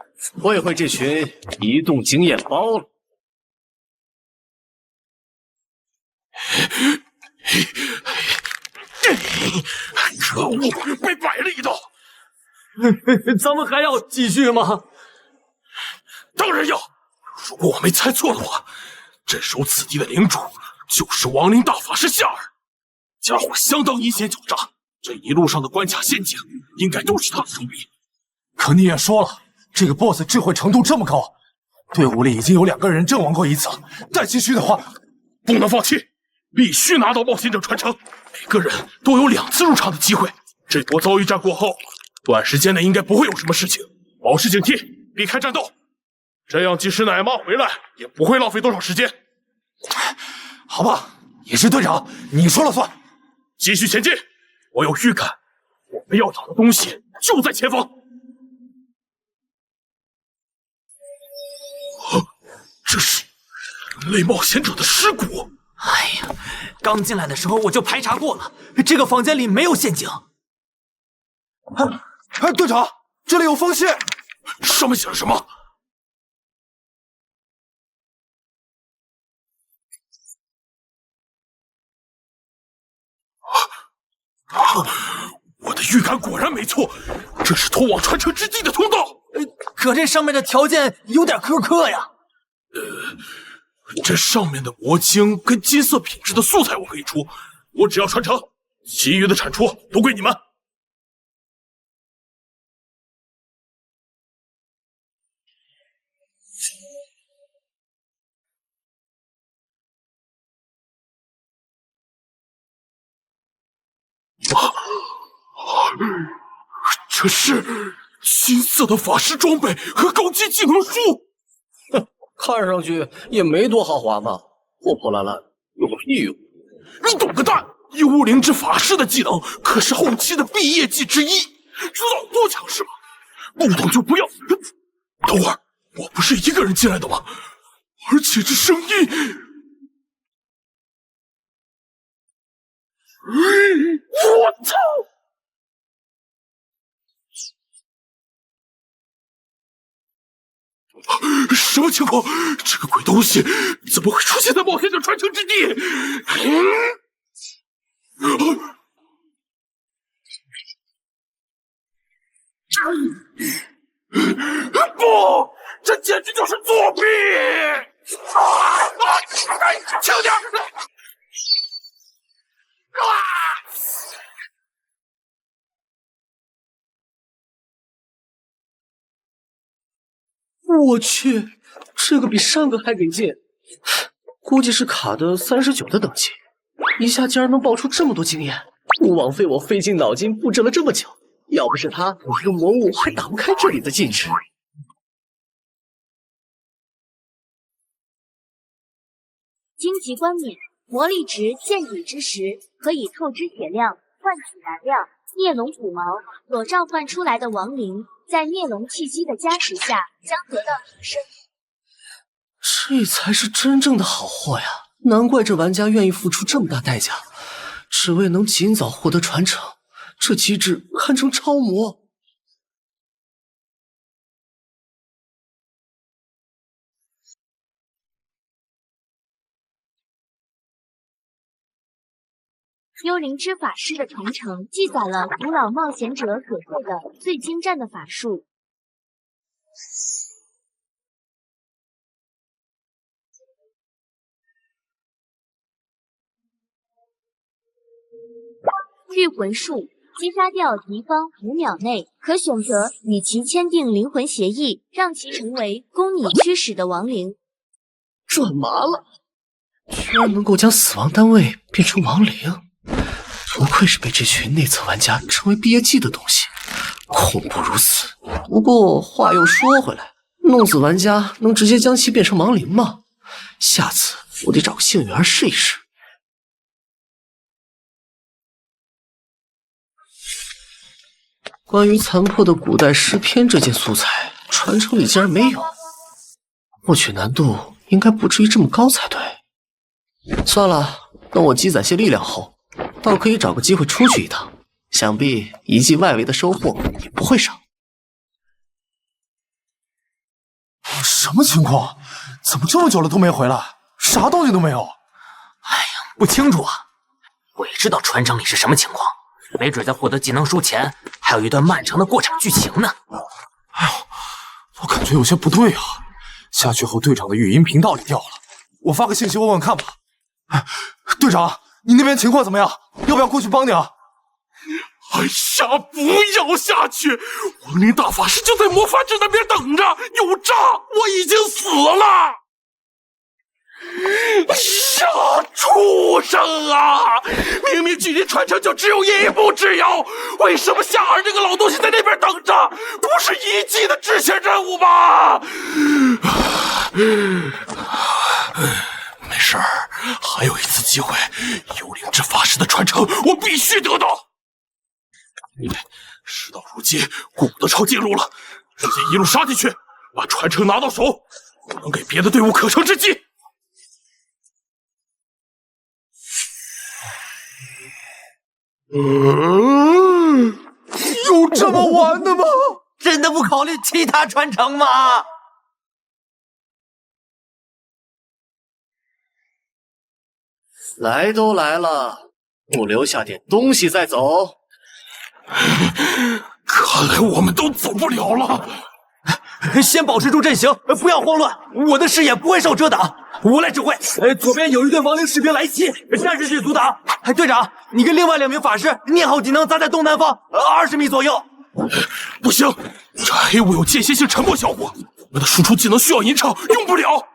会会这群移动经验包了。可恶，被摆了一道。咱们还要继续吗？当然要。如果我没猜错的话，镇守此地的领主就是亡灵大法师夏尔。家伙相当阴险狡诈，这一路上的关卡陷阱应该都是他的手笔。可你也说了，这个 BOSS 智慧程度这么高，队伍里已经有2个人阵亡过一次，再继续的话，不能放弃，必须拿到冒险者传承。每个人都有2次入场的机会。这波遭遇战过后，短时间内应该不会有什么事情，保持警惕，避开战斗，这样即使奶妈回来，也不会浪费多少时间。好吧，你是队长，你说了算。继续前进，我有预感，我们要找的东西就在前方。这是人类冒险者的尸骨。哎呀，刚进来的时候我就排查过了，这个房间里没有陷阱。队长，这里有封信，上面写了什么？我的预感果然没错，这是通往传承之地的通道。可这上面的条件有点苛刻呀。这上面的魔晶跟金色品质的素材我可以出，我只要传承，其余的产出都归你们。这是金色的法师装备和高级技能书。看上去也没多豪华嘛，破破烂烂，有个屁用！你懂个蛋！幽雾灵之法师的技能可是后期的毕业技之一，知道有多强势吗？不懂就不要。等会儿，我不是一个人进来的吗？而且这声音……我操！什么情况？这个鬼东西怎么会出现在冒险者传承之地？不，这简直就是作弊！轻点！我去，这个比上个还给劲，估计是卡的39的等级，一下竟然能爆出这么多经验，不枉费我费尽脑筋布置了这么久。要不是他，我用魔物还打不开这里的禁制。荆棘冠冕，魔力值见底之时，可以透支血量，换取燃料。孽龙骨毛所召唤出来的亡灵，在孽龙气息的加持下，将得到提升。这才是真正的好货呀！难怪这玩家愿意付出这么大代价，只为能尽早获得传承。这机制堪称超模。幽灵之法师的传承记载了古老冒险者所做的最精湛的法术。御魂术，击杀掉敌方5秒内，可选择与其签订灵魂协议，让其成为供你驱使的亡灵。赚麻了，居然能够将死亡单位变成亡灵。不愧是被这群内测玩家称为毕业季的东西，恐怖如此。不过话又说回来，弄死玩家能直接将其变成亡灵吗？下次我得找个幸运儿试一试。关于残破的古代诗篇这件素材，传承里竟然没有，获取难度应该不至于这么高才对。算了，等我积攒些力量后，倒可以找个机会出去一趟，想必一季外围的收获也不会少。什么情况？怎么这么久了都没回来？啥动静都没有？哎呀，不清楚啊。鬼知道传承里是什么情况，没准在获得技能书前，还有一段漫长的过场剧情呢。哎呦，我感觉有些不对啊！下去后队长的语音频道里掉了，我发个信息问问看吧。哎，队长，你那边情况怎么样？要不要过去帮你啊？哎呀，不要下去！亡灵大法师就在魔法阵那边等着，有诈！我已经死了！哎呀，畜生啊！明明距离传承就只有一步之遥，为什么夏尔这个老东西在那边等着？不是一季的支线任务吗？没事儿，还有一次机会，幽灵之法师的传承我必须得到。事到如今，顾不得抄近路了，直接一路杀进去，把传承拿到手，不能给别的队伍可乘之机。有这么玩的吗？真的不考虑其他传承吗？来都来了，不留下点东西再走。看来我们都走不了了。先保持住阵型，不要慌乱。我的视野不会受遮挡，我来指挥。左边有一队亡灵士兵来袭，战士去阻挡。队长，你跟另外2名法师念好技能，砸在东南方20米左右。不行，这黑雾有间歇性沉默效果，我们的输出技能需要吟唱，用不了。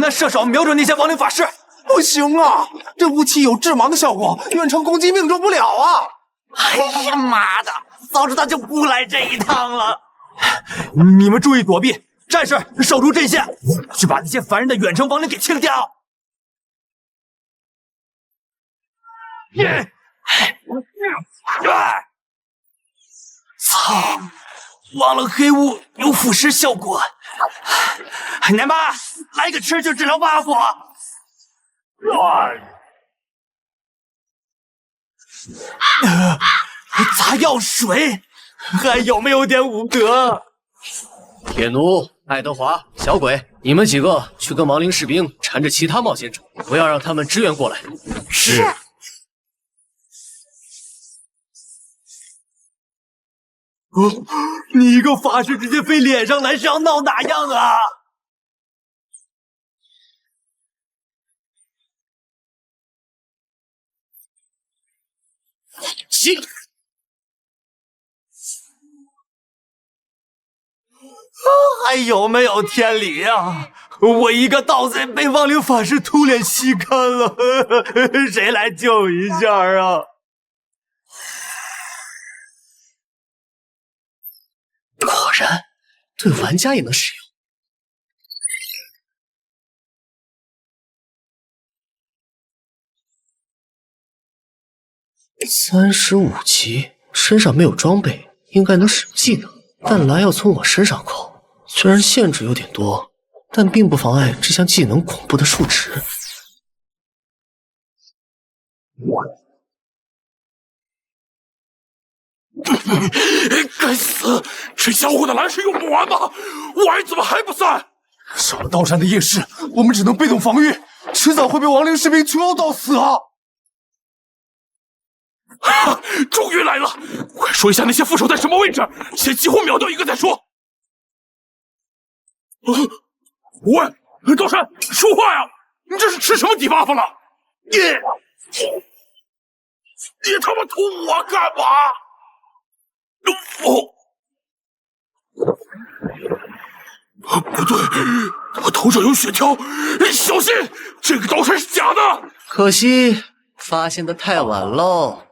那射手瞄准那些亡灵法师。不行啊，这武器有致盲的效果，远程攻击命中不了啊！哎呀妈的，早知道就不来这一趟了。你们注意躲避，战士守住阵线，去把那些烦人的远程亡灵给清掉。操！忘了黑雾有腐蚀效果。奶妈，来个吃就治疗 buff。砸药水，还有没有点武德？铁奴、爱德华、小鬼，你们几个去跟亡灵士兵缠着其他冒险者，不要让他们支援过来。是。你一个法师直接飞脸上来，是要闹哪样啊？行。还有没有天理啊？我一个盗贼被亡灵法师突脸吸干了，谁来救一下啊？果然，对玩家也能使用。35级，身上没有装备，应该能使用技能，但蓝要从我身上扣，虽然限制有点多，但并不妨碍这项技能恐怖的数值。该死！这家伙的蓝是用不完吗？玩怎么还不散？少了道山的夜视，我们只能被动防御，迟早会被亡灵士兵群殴到死啊！哈，终于来了！快说一下那些副手在什么位置，先几乎秒掉一个再说。喂，道山，说话呀！你这是吃什么底 buff 了？你他妈捅我干嘛？不对，我头上有血条，小心！这个刀山是假的。可惜发现的太晚喽。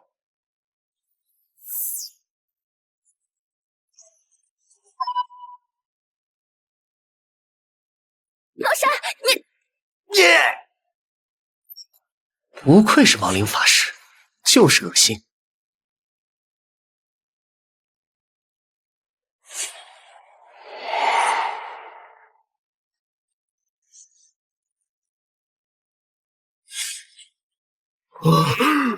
老山，你不愧是亡灵法师，就是恶心。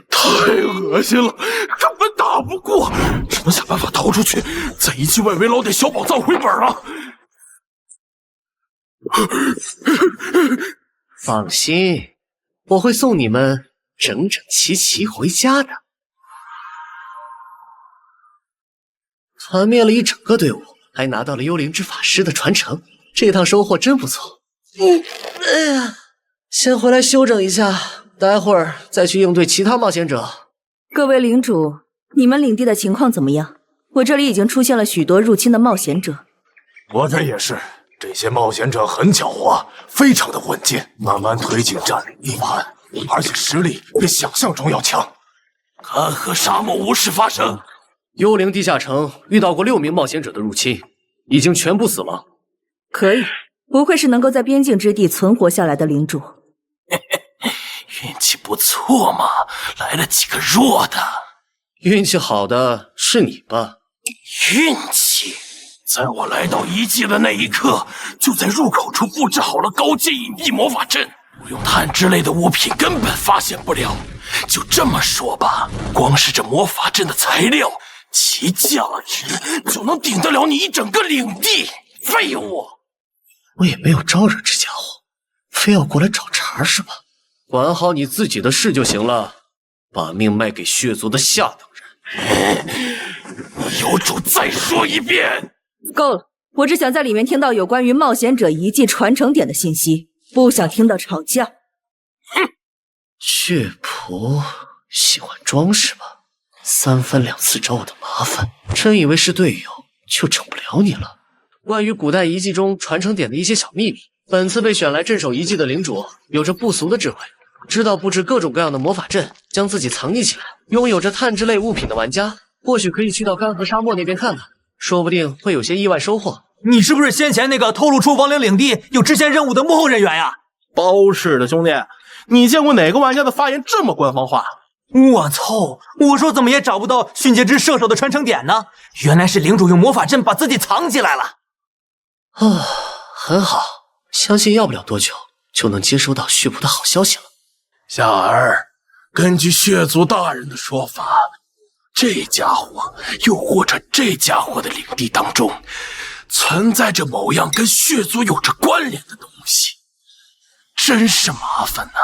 太恶心了，根本打不过，只能想办法逃出去，在遗迹外围捞点小宝藏回本了。放心，我会送你们整整齐齐回家的。团灭了一整个队伍，还拿到了幽灵之法师的传承，这趟收获真不错。哎呀，先回来休整一下，待会儿再去应对其他冒险者。各位领主，你们领地的情况怎么样？我这里已经出现了许多入侵的冒险者。我这也是，这些冒险者很狡猾，非常的稳健，慢慢推进占领地盘，而且实力比想象中要强。干涸沙漠无事发生。幽灵地下城遇到过6名冒险者的入侵，已经全部死亡。可以，不愧是能够在边境之地存活下来的领主。运气不错嘛，来了几个弱的。运气好的是你吧？运气？在我来到遗迹的那一刻，就在入口处布置好了高阶隐蔽魔法阵，不用炭之类的物品根本发现不了。就这么说吧，光是这魔法阵的材料，其价值就能顶得了你一整个领地。废物！我也没有招惹这家伙，非要过来找茬是吧？管好你自己的事就行了，把命卖给血族的下等人。有主再说一遍。够了，我只想在里面听到有关于冒险者遗迹传承点的信息，不想听到吵架。哼，血仆喜欢装是吧？3番2次找我的麻烦，真以为是队友就整不了你了？关于古代遗迹中传承点的一些小秘密，本次被选来镇守遗迹的领主有着不俗的智慧，知道布置各种各样的魔法阵，将自己藏匿起来。拥有着炭之类物品的玩家，或许可以去到干涸沙漠那边看看，说不定会有些意外收获。你是不是先前那个透露出亡灵领地有支线任务的幕后人员呀？包是的，兄弟，你见过哪个玩家的发言这么官方化？我操！我说怎么也找不到训诫之射手的传承点呢？原来是领主用魔法阵把自己藏起来了。很好，相信要不了多久就能接收到血仆的好消息了。夏儿，根据血族大人的说法，这家伙又或者这家伙的领地当中存在着某样跟血族有着关联的东西，真是麻烦呐！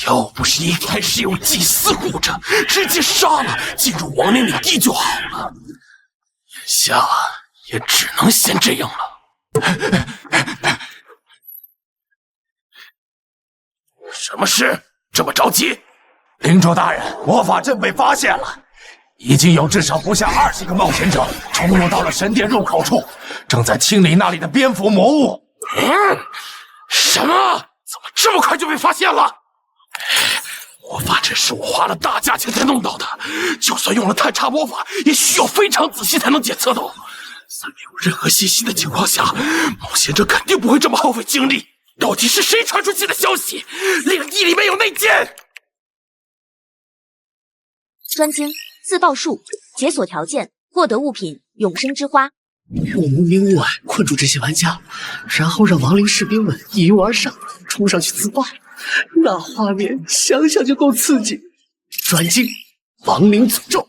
要不是一开始有祭司护着，直接杀了进入亡灵领地就好了。眼下也只能先这样了。什么事？这么着急？领主大人，魔法阵被发现了，已经有至少不下20个冒险者冲入到了神殿入口处，正在清理那里的蝙蝠魔物。什么？怎么这么快就被发现了？魔法阵是我花了大价钱才弄到的，就算用了探查魔法，也需要非常仔细才能检测到。在没有任何信息的情况下，冒险者肯定不会这么耗费精力。到底是谁传出去的消息？领地里面有内奸！专精自爆术，解锁条件，获得物品永生之花。用无名雾霭困住这些玩家，然后让亡灵士兵们一拥而上，冲上去自爆，那画面想想就够刺激。专精亡灵诅咒，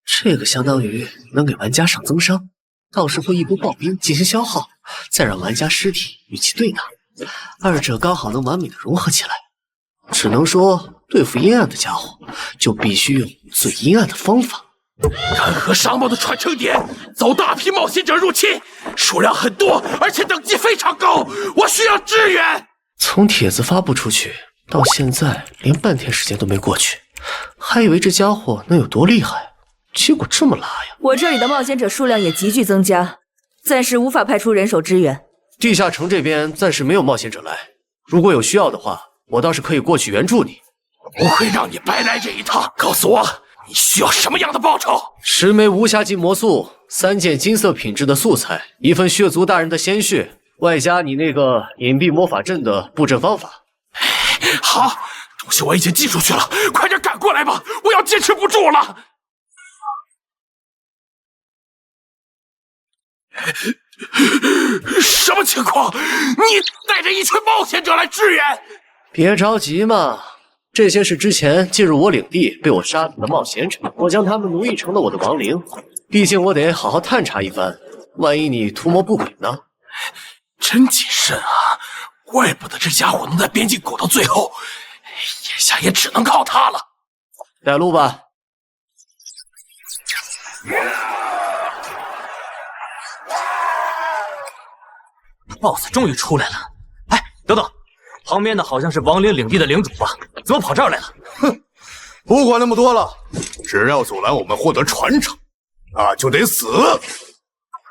这个相当于能给玩家上增伤，到时候一波暴兵进行消耗，再让玩家尸体与其对打，二者刚好能完美的融合起来。只能说对付阴暗的家伙，就必须用最阴暗的方法。干涸沙漠的传承点遭大批冒险者入侵，数量很多，而且等级非常高，我需要支援。从帖子发布出去到现在，连半天时间都没过去，还以为这家伙能有多厉害，结果这么拉呀！我这里的冒险者数量也急剧增加，暂时无法派出人手支援。地下城这边暂时没有冒险者来，如果有需要的话，我倒是可以过去援助你。我不会让你白来这一趟，告诉我你需要什么样的报酬？10枚无暇级魔素，3件金色品质的素材，1份血族大人的鲜血，外加你那个隐蔽魔法阵的布阵方法。好，东西我已经寄出去了，快点赶过来吧，我要坚持不住了。什么情况？你带着一群冒险者来支援？别着急嘛，这些是之前进入我领地被我杀死的冒险者，我将他们奴役成了我的亡灵。毕竟我得好好探查一番，万一你图谋不轨呢？真谨慎啊！怪不得这家伙能在边境苟到最后，眼下也只能靠他了。带路吧。BOSS 终于出来了。哎，等等，旁边的好像是亡灵领地的领主吧？怎么跑这儿来了？哼，不管那么多了，只要阻拦我们获得传承，那就得死。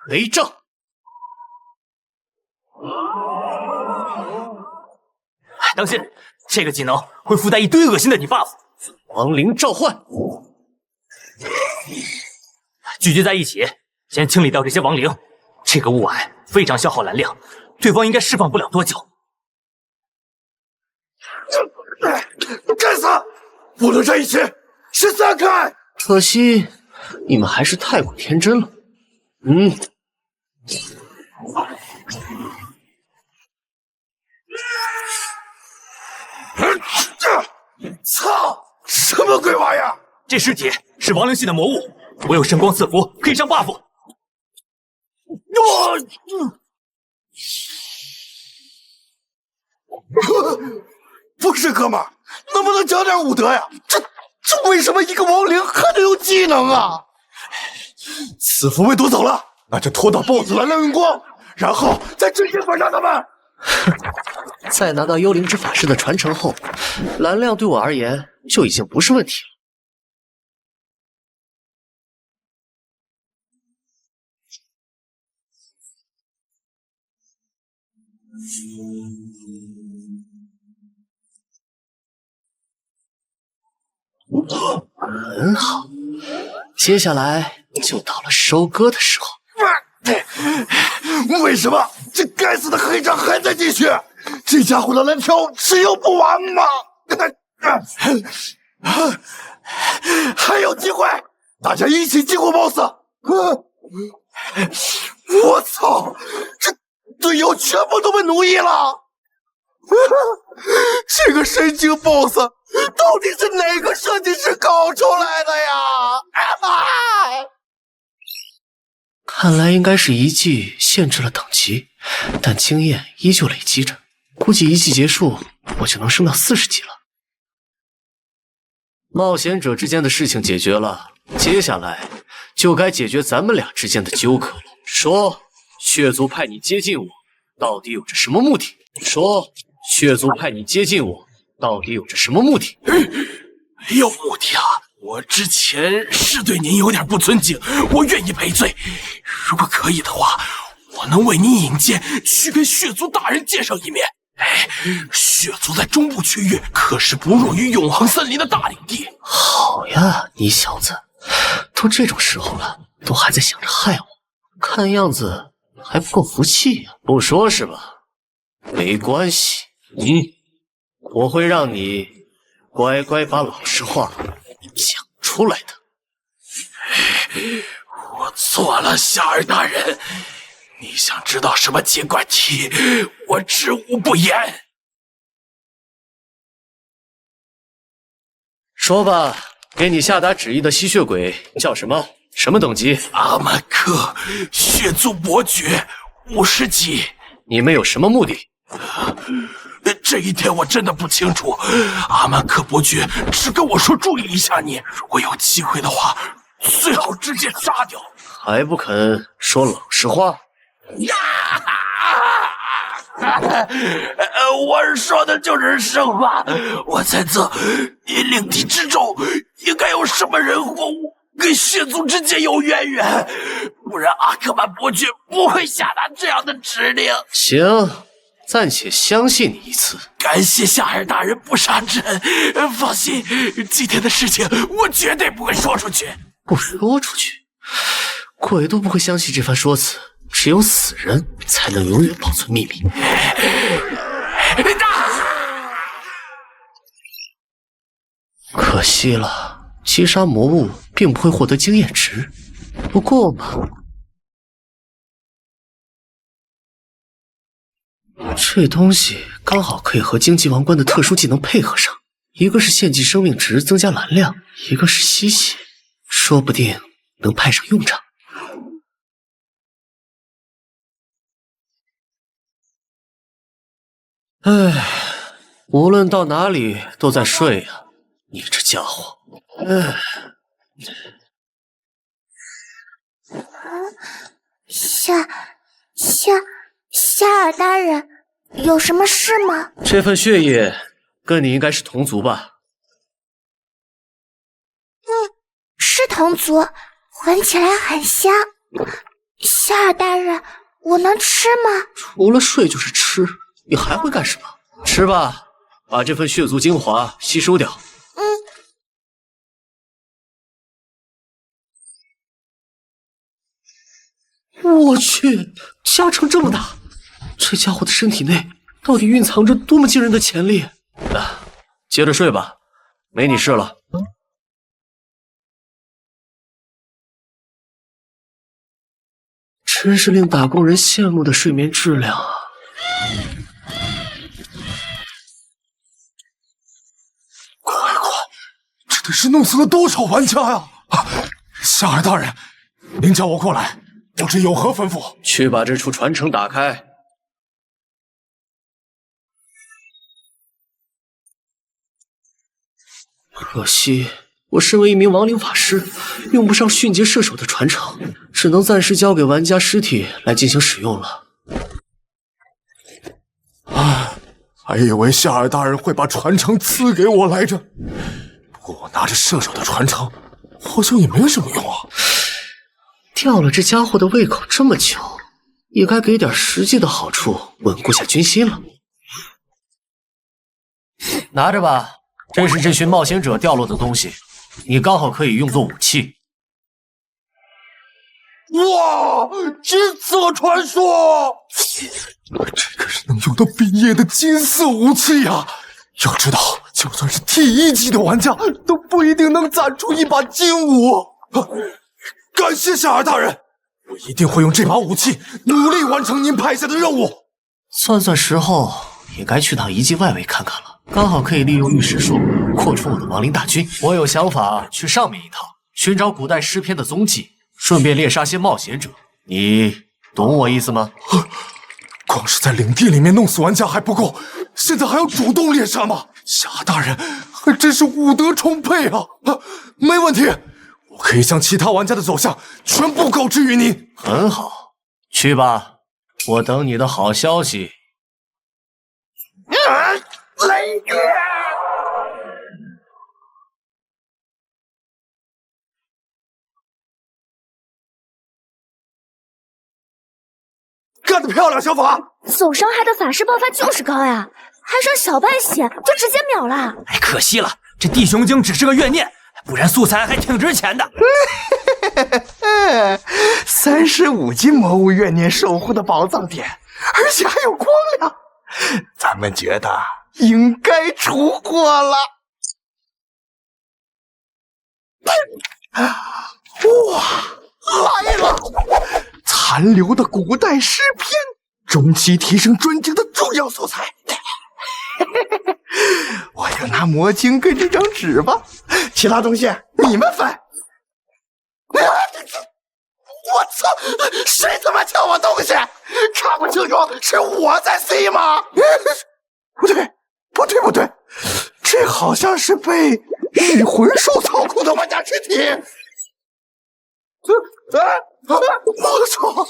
雷震。当心，这个技能会附带一堆恶心的debuff。亡灵召唤，聚集在一起，先清理掉这些亡灵。这个雾霭非常消耗蓝量，对方应该释放不了多久。该死！不能在一起，是散开！可惜你们还是太过天真了。操！什么鬼玩意儿？这尸体是亡灵系的魔物，我有圣光赐福，可以上 buff。不是哥们儿，能不能讲点武德呀？这为什么一个亡灵还能有技能啊？赐福被夺走了，那就拖到 BOSS 蓝亮用光，然后再直接反杀他们。在拿到幽灵之法师的传承后，蓝亮对我而言就已经不是问题了。很好，接下来就到了收割的时候。为什么这该死的黑账还在继续？这家伙的蓝条只有不完吗？还有机会，大家一起击过 BOSS。我操，这队友全部都被奴役了。这个神经 BOSS 到底是哪个设计师搞出来的呀？看来应该是遗迹限制了等级，但经验依旧累积着，估计一季结束我就能升到40级了。冒险者之间的事情解决了，接下来就该解决咱们俩之间的纠葛了。说，血族派你接近我，到底有着什么目的？说，血族派你接近我，到底有着什么目的？有目的啊！我之前是对您有点不尊敬，我愿意赔罪。如果可以的话，我能为您引荐去跟血族大人见上一面。血族在中部区域可是不弱于永恒森林的大领地。好呀，你小子，都这种时候了，都还在想着害我，看样子还不够服气呀。不说是吧？没关系，我会让你乖乖把老实话讲出来的。我错了，夏尔大人。你想知道什么尽管提，我知无不言。说吧，给你下达旨意的吸血鬼叫什么？什么等级？阿曼克，血族伯爵，50级。你们有什么目的？这一点我真的不清楚。阿曼克伯爵只跟我说注意一下你，如果有机会的话，最好直接杀掉。还不肯说老实话？我说的就是实话。我猜测，你领地之中应该有什么人或物跟血族之间有渊源，不然阿克曼伯爵不会下达这样的指令。行，暂且相信你一次。感谢夏尔大人不杀之恩。放心，今天的事情我绝对不会说出去。不说出去？鬼都不会相信这番说辞。只有死人才能永远保存秘密。可惜了，击杀魔物并不会获得经验值。不过嘛，这东西刚好可以和荆棘王冠的特殊技能配合上，一个是献祭生命值增加蓝量，一个是吸血，说不定能派上用场。唉，无论到哪里都在睡呀，你这家伙。唉。夏尔大人，有什么事吗？这份血液跟你应该是同族吧？是同族，闻起来很香。夏尔大人，我能吃吗？除了睡就是吃，你还会干什么？吃吧，把这份血族精华吸收掉。我去，加成这么大，这家伙的身体内到底蕴藏着多么惊人的潜力啊！接着睡吧，没你事了。真是令打工人羡慕的睡眠质量啊！快，这得是弄死了多少玩家呀！夏尔大人，您叫我过来，不知有何吩咐？去把这处传承打开。可惜，我身为一名亡灵法师，用不上迅捷射手的传承，只能暂时交给玩家尸体来进行使用了。还以为夏尔大人会把传承赐给我来着，不过我拿着射手的传承，好像也没什么用啊。吊了这家伙的胃口这么久，也该给点实际的好处，稳固下军心了。拿着吧，这是这群冒险者掉落的东西，你刚好可以用作武器。哇！金色传说，这可是能用到毕业的金色武器呀！要知道，就算是T1级的玩家，都不一定能攒出一把金武。感谢夏尔大人，我一定会用这把武器努力完成您派下的任务。算时候，也该去趟遗迹外围看看了，刚好可以利用玉石术扩充我的亡灵大军。我有想法去上面一趟，寻找古代诗篇的踪迹。顺便猎杀些冒险者，你懂我意思吗？光是在领地里面弄死玩家还不够，现在还要主动猎杀吗？夏大人还真是武德充沛啊！没问题，我可以将其他玩家的走向全部告知于您。很好，去吧，我等你的好消息。雷电！干得漂亮，小法！总伤害的法师爆发就是高呀，还剩小半血就直接秒了。哎，可惜了，这地熊精只是个怨念，不然素材还挺值钱的。35级魔物怨念守护的宝藏点，而且还有光亮，咱们觉得应该出货了。哇，来了！残留的古代诗篇，中期提升专精的重要素材。我就拿魔晶跟这张纸吧，其他东西你们分。我操！谁他妈抢我东西？看不清楚是我在 C 吗？不对，这好像是被御魂兽操控的玩家尸体。我操！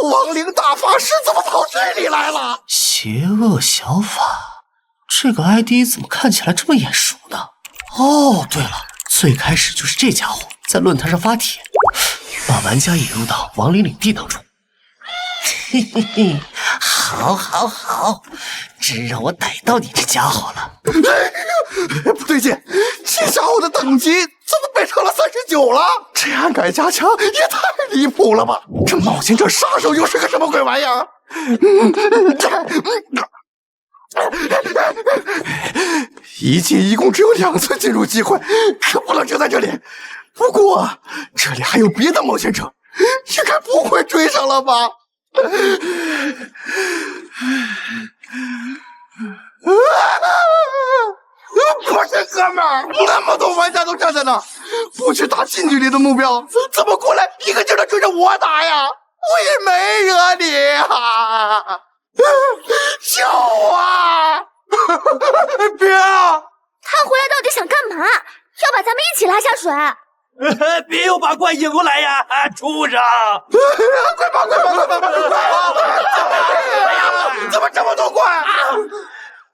亡灵大法师怎么跑这里来了？邪恶小法，这个 ID 怎么看起来这么眼熟呢？哦，对了，最开始就是这家伙在论坛上发帖，把玩家引入到亡灵领地当中。嘿嘿嘿，好，真让我逮到你这家伙了。不对劲，这家伙的等级怎么变成了39了？这样改加强也太离谱了吧！这冒险者杀手又是个什么鬼玩意儿？一季一共只有2次进入机会，可不能停在这里。不过这里还有别的冒险者，应该不会追上了吧？不是哥们儿，那么多玩家都站在那，不去打近距离的目标，怎么过来一个劲的追着我打呀？我也没惹你啊！救啊！别啊！他回来到底想干嘛？要把咱们一起拉下水？别又把怪引过来呀！畜生！快跑！怎么这么多怪？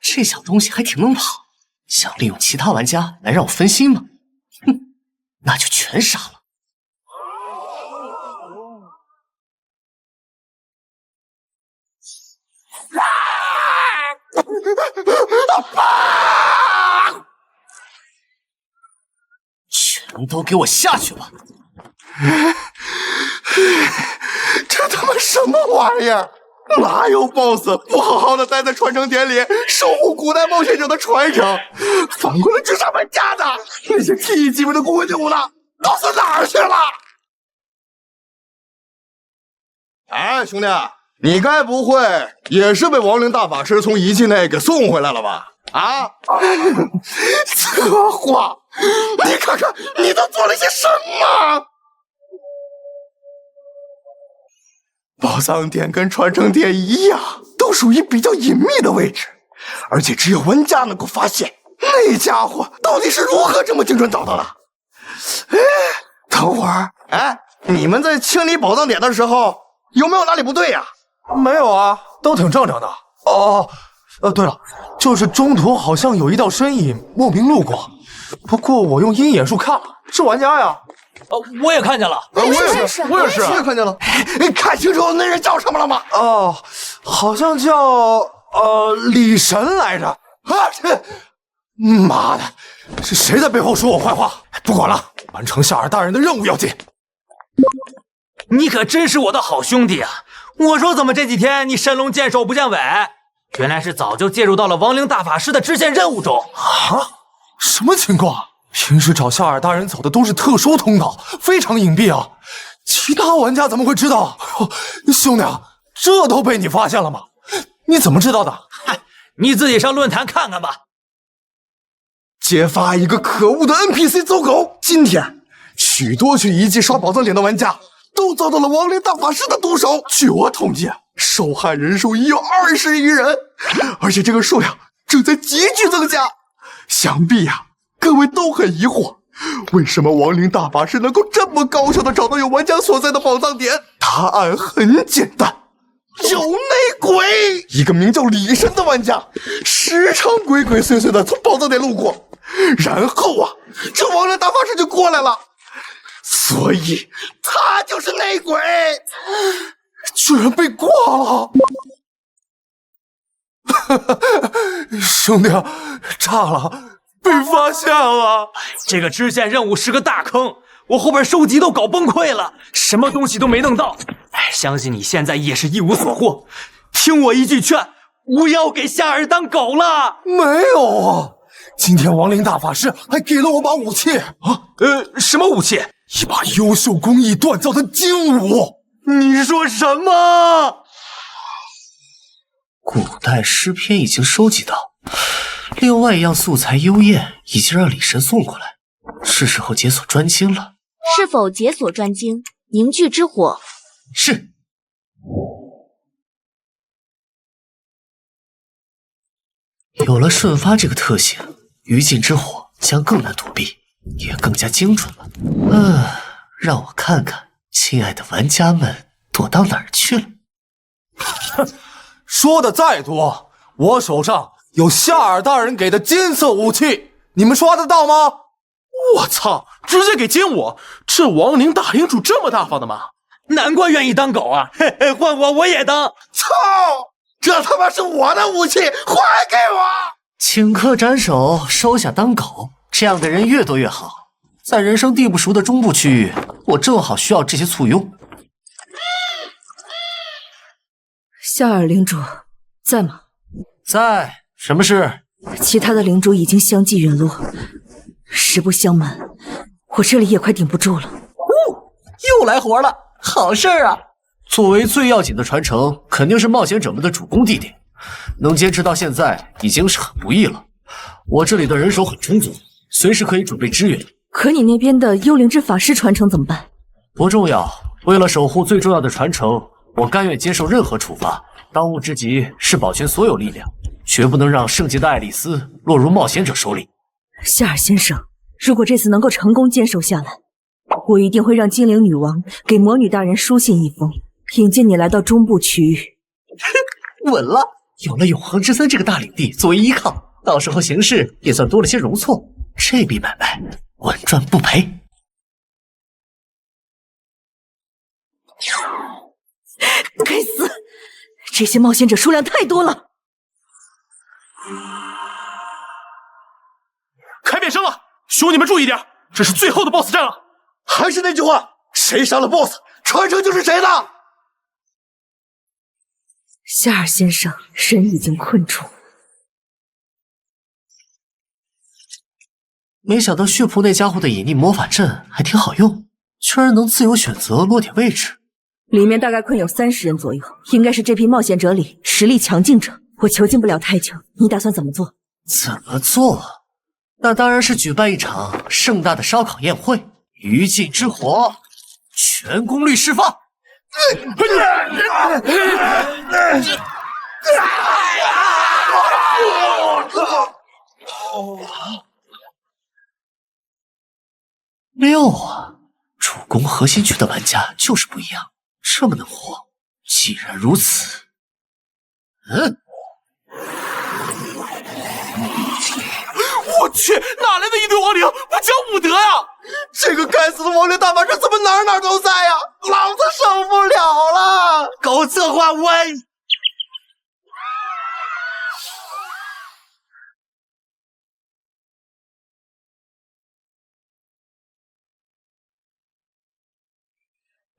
这小东西还挺能跑，想利用其他玩家来让我分心吗？哼，那就全杀了。全都给我下去吧！这他妈什么玩意儿？哪有 BOSS 不好好的待在传承典里守护古代冒险者的传承，反过来追杀玩家的？那些 T 级别的公会队伍呢？都死哪儿去了？哎，兄弟，你该不会也是被亡灵大法师从遗迹内给送回来了吧？啊！策划，你看看你都做了些什么？宝藏点跟传承点一样，都属于比较隐秘的位置，而且只有玩家能够发现。那家伙到底是如何这么精准找到的？哎，等会儿，哎，你们在清理宝藏点的时候，有没有哪里不对呀？没有啊，都挺正常的。对了，就是中途好像有一道身影莫名路过，不过我用鹰眼术看了，是玩家呀。我也看见了，我也是看见了。看清楚那人叫什么了吗？哦，好像叫李神来着。妈的，是谁在背后说我坏话？不管了，完成夏尔大人的任务要紧。你可真是我的好兄弟啊！我说怎么这几天你神龙见首不见尾？原来是早就介入到了亡灵大法师的支线任务中啊！什么情况？平时找夏尔大人走的都是特殊通道，非常隐蔽啊，其他玩家怎么会知道？兄弟，这都被你发现了吗？你怎么知道的？嗨，你自己上论坛看看吧。揭发一个可恶的 NPC 走狗！今天，许多去遗迹刷宝藏点的玩家都遭到了亡灵大法师的毒手。据我统计，受害人数已有20余人，而且这个数量正在急剧增加。想必呀，各位都很疑惑，为什么亡灵大法师能够这么高效的找到有玩家所在的宝藏点？答案很简单，有内鬼！一个名叫李神的玩家，时常鬼鬼祟祟的从宝藏点路过，然后啊，这亡灵大法师就过来了，所以他就是内鬼，居然被挂了！兄弟，炸了！被发现了！这个支线任务是个大坑，我后边收集都搞崩溃了，什么东西都没弄到。相信你现在也是一无所获。听我一句劝，不要给夏尔当狗了。没有啊，今天亡灵大法师还给了我把武器啊！什么武器？一把优秀工艺锻造的金武。你说什么？古代诗篇已经收集到。另外一样素材幽焰已经让李神送过来，是时候解锁专精了。是否解锁专精？凝聚之火。是。有了瞬发这个特性，余烬之火将更难躲避，也更加精准了。让我看看，亲爱的玩家们躲到哪儿去了？哼，说的再多，我手上有夏尔大人给的金色武器，你们刷得到吗？我操，直接给金武！这亡灵大领主这么大方的吗？难怪愿意当狗啊！嘿嘿，换我也当！操，这他妈是我的武器，还给我！顷刻斩首，收下当狗，这样的人越多越好。在人生地不熟的中部区域，我正好需要这些簇拥。夏尔领主在吗？在。什么事？其他的领主已经相继陨落，实不相瞒，我这里也快顶不住了。又来活了，好事啊！作为最要紧的传承，肯定是冒险者们的主攻地点，能坚持到现在已经是很不易了。我这里的人手很充足，随时可以准备支援。可你那边的幽灵之法师传承怎么办？不重要，为了守护最重要的传承，我甘愿接受任何处罚。当务之急是保全所有力量，绝不能让圣洁的爱丽丝落入冒险者手里。夏尔先生，如果这次能够成功坚守下来，我一定会让精灵女王给魔女大人书信一封，引荐你来到中部区域。稳了，有了永恒之森这个大领地作为依靠，到时候行事也算多了些容错。这笔买卖稳赚不赔。该死，这些冒险者数量太多了。开变身了，兄弟们注意点，这是最后的 BOSS 战了。还是那句话，谁杀了 BOSS， 传承就是谁的。夏尔先生，人已经困住。没想到血仆那家伙的隐匿魔法阵还挺好用，居然能自由选择落点位置。里面大概困有30人左右，应该是这批冒险者里实力强劲者。我囚禁不了太久，你打算怎么做？怎么做？那当然是举办一场盛大的烧烤宴会，余烬之火，全功率释放。六啊！主攻核心区的玩家就是不一样，这么能活。既然如此，我去，哪来的一堆亡灵？不讲武德呀！这个该死的亡灵大法师怎么哪都在呀？老子受不了了！搞策划我。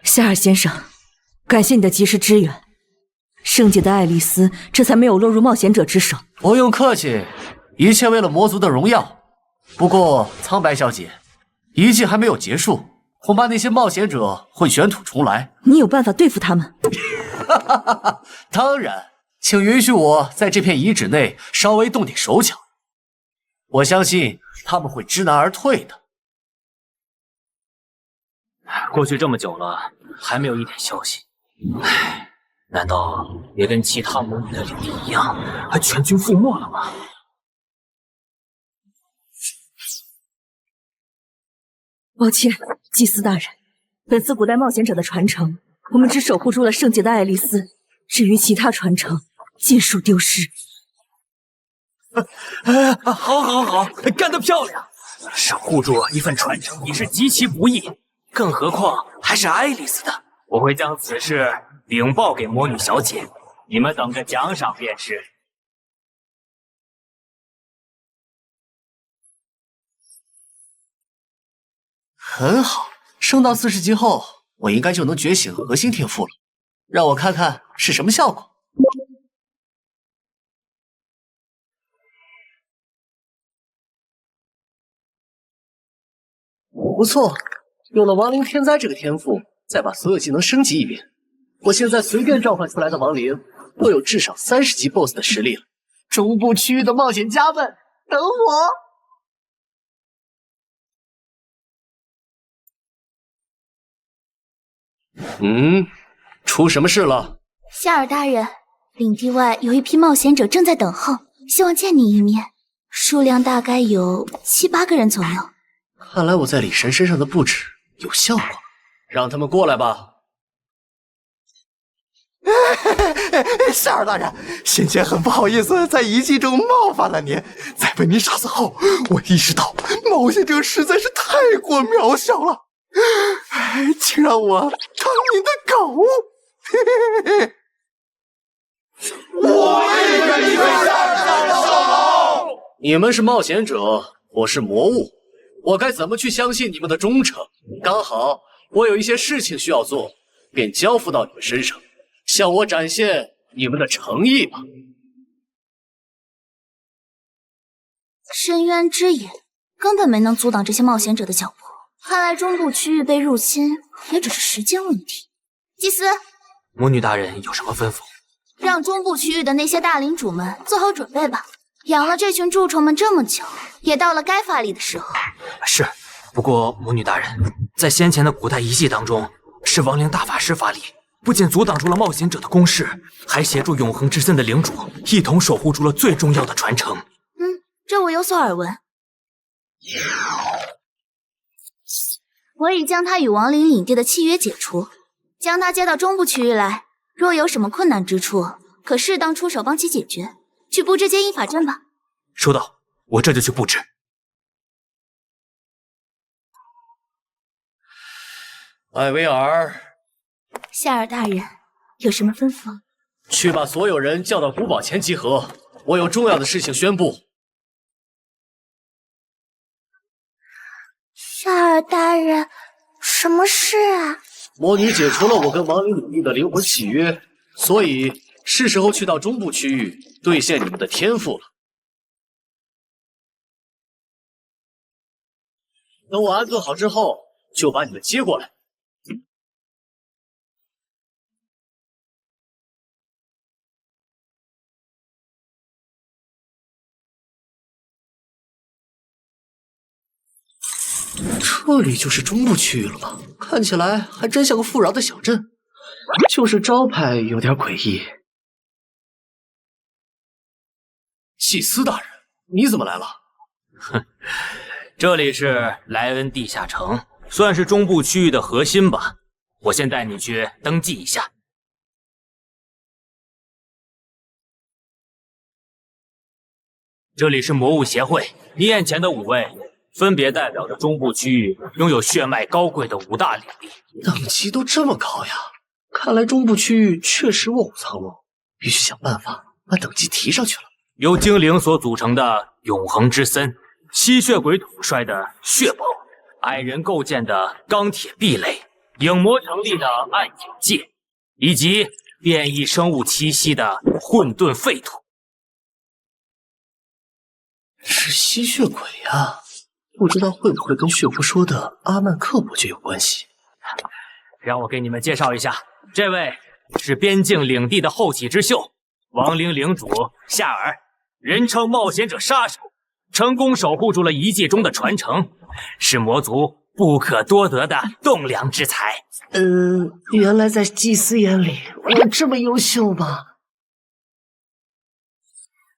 夏尔先生，感谢你的及时支援，圣洁的爱丽丝这才没有落入冒险者之手。不用客气，一切为了魔族的荣耀。不过，苍白小姐，遗迹还没有结束，恐怕那些冒险者会卷土重来。你有办法对付他们？当然，请允许我在这片遗址内稍微动点手脚。我相信他们会知难而退的。过去这么久了，还没有一点消息。唉，难道也跟其他魔女的领地一样，还全军覆没了吗？抱歉，祭司大人，本次古代冒险者的传承，我们只守护住了圣洁的爱丽丝，至于其他传承，尽数丢失。好，干得漂亮！守护住一份传承已是极其不易，更何况还是爱丽丝的。我会将此事禀报给魔女小姐，你们等着奖赏便是。很好，升到40级后，我应该就能觉醒核心天赋了。让我看看是什么效果。不错，有了亡灵天灾这个天赋，再把所有技能升级一遍，我现在随便召唤出来的亡灵，都有至少30级 BOSS 的实力了。中部区域的冒险家们，等我！出什么事了？夏尔大人，领地外有一批冒险者正在等候，希望见你一面，数量大概有7、8个人左右。看来我在李神身上的布置有效果，让他们过来吧。夏尔大人，先前很不好意思在遗迹中冒犯了您，在被您杀死后，我意识到冒险者实在是太过渺小了，请让我当您的狗。我也愿意为夏尔大人效劳。你们是冒险者，我是魔物，我该怎么去相信你们的忠诚？刚好我有一些事情需要做，便交付到你们身上，向我展现你们的诚意吧。深渊之眼根本没能阻挡这些冒险者的脚步，看来中部区域被入侵也只是时间问题。祭司，魔女大人有什么吩咐？让中部区域的那些大领主们做好准备吧。养了这群蛀虫们这么久，也到了该发力的时候。是，不过魔女大人，在先前的古代遗迹当中，是亡灵大法师发力，不仅阻挡住了冒险者的攻势，还协助永恒之森的领主一同守护住了最重要的传承。这我有所耳闻。我已将他与亡灵领地的契约解除，将他接到中部区域来。若有什么困难之处，可适当出手帮其解决。去布置接应法阵吧。收到，我这就去布置。艾薇儿，夏尔大人，有什么吩咐？去把所有人叫到古堡前集合，我有重要的事情宣布。夏尔大人，什么事啊？魔女解除了我跟亡灵领地的灵魂契约，所以是时候去到中部区域兑现你们的天赋了。等我安顿好之后，就把你们接过来。这里就是中部区域了吧？看起来还真像个富饶的小镇，就是招牌有点诡异。祭司大人，你怎么来了？哼，这里是莱恩地下城，算是中部区域的核心吧。我先带你去登记一下。这里是魔物协会，你眼前的5位分别代表着中部区域拥有血脉高贵的5大领地，等级都这么高呀！看来中部区域确实卧虎藏龙，必须想办法把等级提上去了。由精灵所组成的永恒之森，吸血鬼统帅的血堡，矮人构建的钢铁壁垒，影魔成立的暗影界，以及变异生物栖息的混沌废土。是吸血鬼呀！不知道会不会跟血狐说的阿曼克伯爵有关系？让我给你们介绍一下，这位是边境领地的后起之秀，亡灵领主夏尔，人称冒险者杀手，成功守护住了遗迹中的传承，是魔族不可多得的栋梁之才。原来在祭司眼里，我这么优秀吗？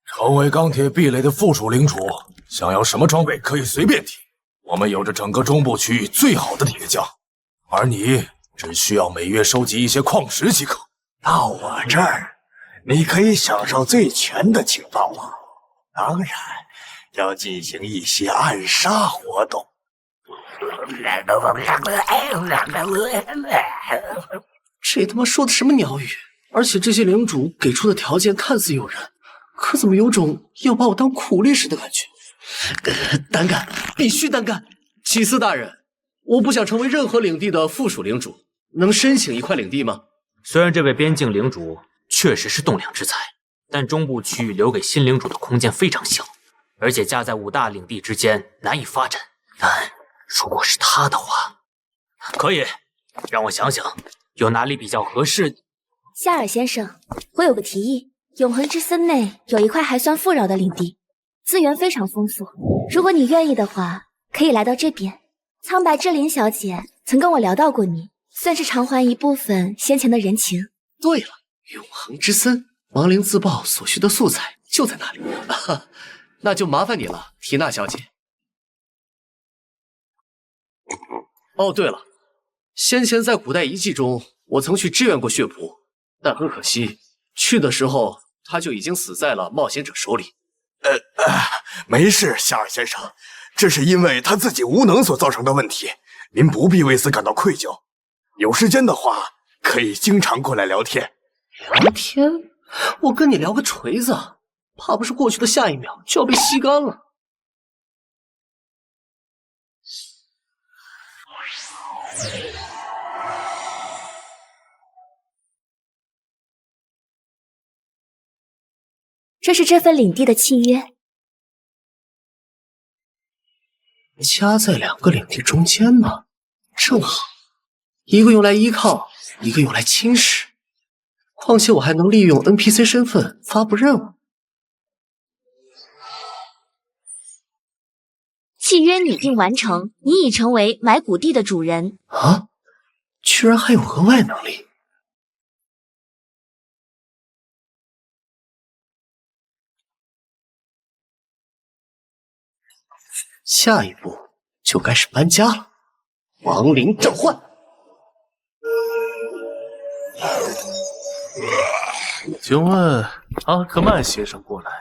成为钢铁壁垒的附属领主，想要什么装备可以随便提。我们有着整个中部区域最好的铁匠，而你只需要每月收集一些矿石即可。到我这儿，你可以享受最全的情报了。当然，要进行一些暗杀活动。这他妈说的什么鸟语？而且这些领主给出的条件看似诱人，可怎么有种要把我当苦力士的感觉？单干，必须单干！祭司大人，我不想成为任何领地的附属领主，能申请一块领地吗？虽然这位边境领主确实是栋梁之才，但中部区域留给新领主的空间非常小，而且夹在5大领地之间难以发展。但如果是他的话，可以让我想想，有哪里比较合适。夏尔先生，我有个提议，永恒之森内有一块还算富饶的领地，资源非常丰富。如果你愿意的话，可以来到这边。苍白之灵小姐曾跟我聊到过你，算是偿还一部分先前的人情。对了，永恒之森，亡灵自爆所需的素材就在那里。那就麻烦你了，缇娜小姐。哦，对了，先前在古代遗迹中，我曾去支援过血仆，但很可惜，去的时候他就已经死在了冒险者手里。没事，夏尔先生，这是因为他自己无能所造成的问题，您不必为此感到愧疚。有时间的话，可以经常过来聊天。聊天？我跟你聊个锤子，怕不是过去的下一秒就要被吸干了。这是这份领地的契约。夹在2个领地中间吗？正好，一个用来依靠，一个用来侵蚀。况且我还能利用 NPC 身份发布任务。契约拟定完成，你已成为埋骨地的主人。啊，居然还有额外能力！下一步就该是搬家了。亡灵召唤。请问阿克曼先生过来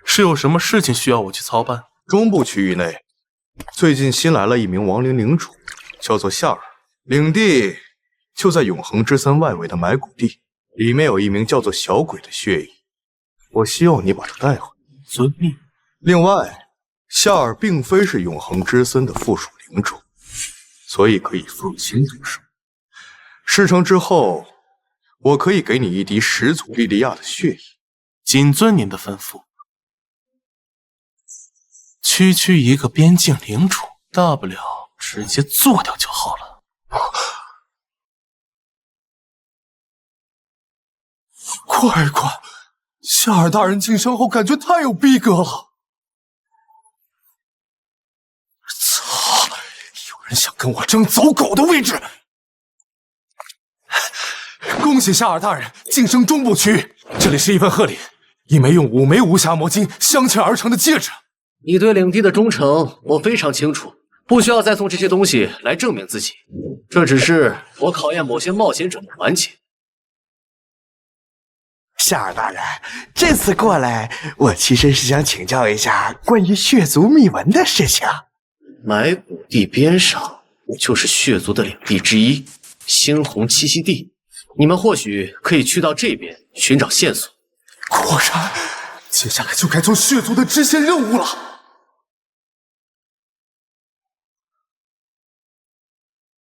是有什么事情需要我去操办？中部区域内，最近新来了一名亡灵领主，叫做夏尔，领地就在永恒之森外围的埋骨地，里面有一名叫做小鬼的血裔，我希望你把他带回来。遵命。另外，夏尔并非是永恒之森的附属领主，所以可以付亲毒手。事成之后，我可以给你一滴始祖莉莉亚的血液。谨遵您的吩咐。区一个边境领主，大不了直接做掉就好了。乖乖，夏尔大人晋升后感觉太有逼格了。操！有人想跟我争走狗的位置。恭喜夏尔大人晋升中部区，这里是一份贺礼，一枚用5枚无瑕魔晶镶嵌而成的戒指。你对领地的忠诚，我非常清楚，不需要再送这些东西来证明自己。这只是我考验某些冒险者的环节。夏尔大人，这次过来，我其实是想请教一下关于血族秘闻的事情。埋骨地边上就是血族的领地之一，猩红栖息地。你们或许可以去到这边寻找线索。果然，接下来就该做血族的支线任务了。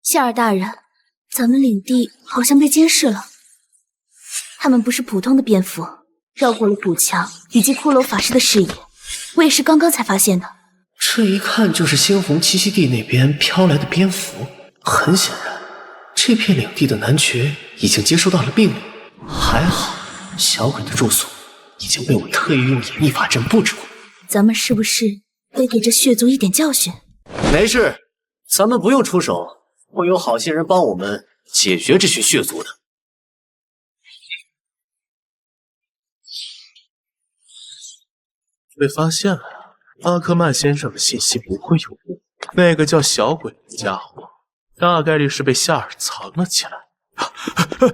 夏尔大人，咱们领地好像被监视了。他们不是普通的蝙蝠，绕过了堵墙以及骷髅法师的视野，我也是刚刚才发现的。这一看就是猩红栖息地那边飘来的蝙蝠。很显然，这片领地的男爵已经接收到了命令。还好，小鬼的住所已经被我特意用隐秘法阵布置过。咱们是不是得给这血族一点教训？没事，咱们不用出手，会有好心人帮我们解决这群血族的。被发现了，阿克曼先生的信息不会有误。那个叫小鬼的家伙，大概率是被夏尔藏了起来。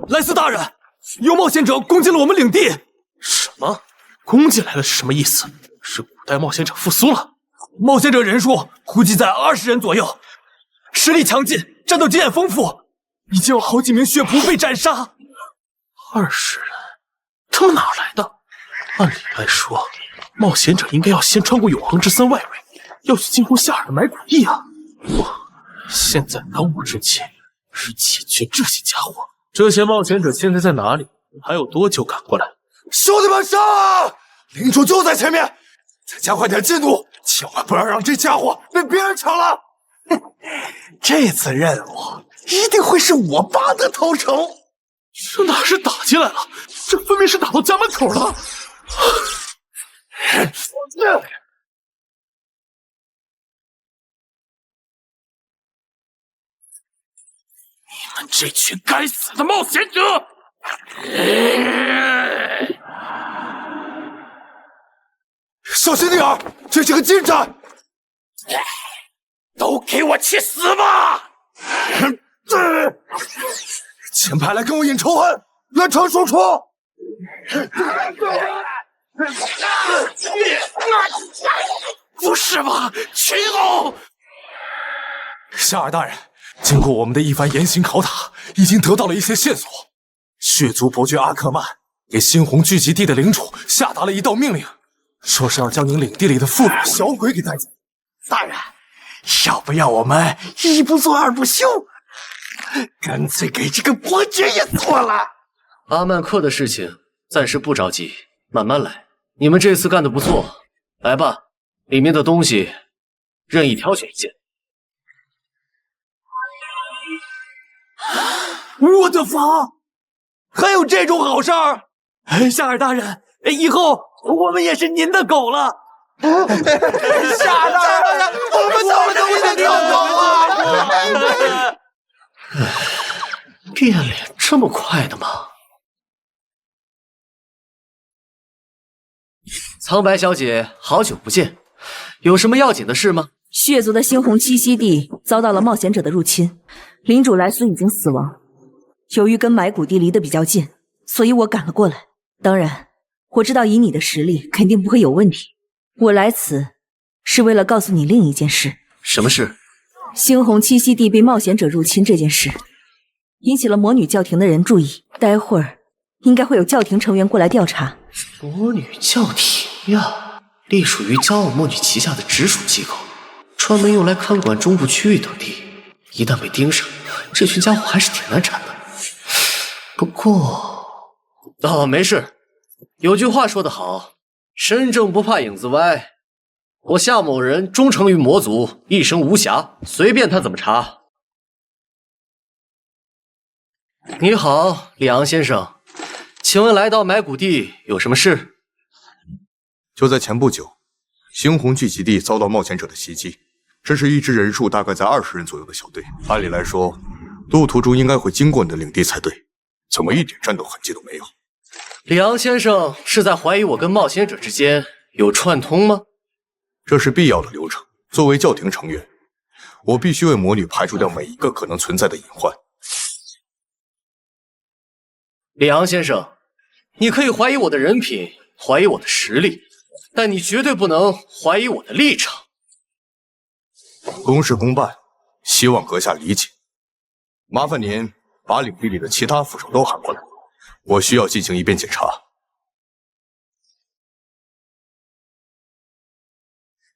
莱斯大人，有冒险者攻进了我们领地。什么？攻进来了是什么意思？是古代冒险者复苏了？冒险者人数估计在20人左右，实力强劲，战斗经验丰富，已经有好几名血仆被斩杀。20人，他们哪来的？按理来说，冒险者应该要先穿过永恒之森外围，要去进攻夏尔的埋骨地啊！现在当务之急是解决这些家伙。这些冒险者现在在哪里？还有多久赶过来？兄弟们上啊！领主就在前面，再加快点进度，千万不要让这家伙被别人抢了。这次任务一定会是我拔得头筹。这哪是打进来了，这分明是打到家门口了。你们这群该死的冒险者！小心点儿，这是个进展！都给我去死吧！前排来跟我引仇恨，来传输出！不是吧，群殴！夏尔大人，经过我们的一番严刑拷打，已经得到了一些线索。血族伯爵阿克曼给猩红聚集地的领主下达了一道命令，说是要将您领地里的妇女小鬼给带走。大人，要不要我们一不做二不休，干脆给这个伯爵也做了？阿曼克的事情暂时不着急，慢慢来。你们这次干得不错，来吧，里面的东西任意挑选一件。我的妈！还有这种好事儿？夏尔大人，以后我们也是您的狗了。夏尔大人，我们怎么都是狗啊！变脸这么快的吗？苍白小姐，好久不见。有什么要紧的事吗？血族的猩红栖息地遭到了冒险者的入侵，领主莱斯已经死亡。由于跟埋骨地离得比较近，所以我赶了过来。当然，我知道以你的实力，肯定不会有问题。我来此是为了告诉你另一件事。什么事？猩红栖息地被冒险者入侵这件事，引起了魔女教廷的人注意。待会儿应该会有教廷成员过来调查。魔女教廷呀，隶属于骄傲魔女旗下的直属机构，专门用来看管中部区域等地。一旦被盯上，这群家伙还是挺难缠的。不过，没事。有句话说得好，身正不怕影子歪。我夏某人忠诚于魔族，一生无瑕，随便他怎么查。你好，里昂先生，请问来到埋骨地有什么事？就在前不久，猩红聚集地遭到冒险者的袭击，这是一支人数大概在20人左右的小队。按理来说，路途中应该会经过你的领地才对，怎么一点战斗痕迹都没有？里昂先生是在怀疑我跟冒险者之间有串通吗？这是必要的流程。作为教廷成员，我必须为魔女排除掉每一个可能存在的隐患。里昂先生，你可以怀疑我的人品，怀疑我的实力，但你绝对不能怀疑我的立场。公事公办，希望阁下理解。麻烦您把领地里的其他副手都喊过来，我需要进行一遍检查。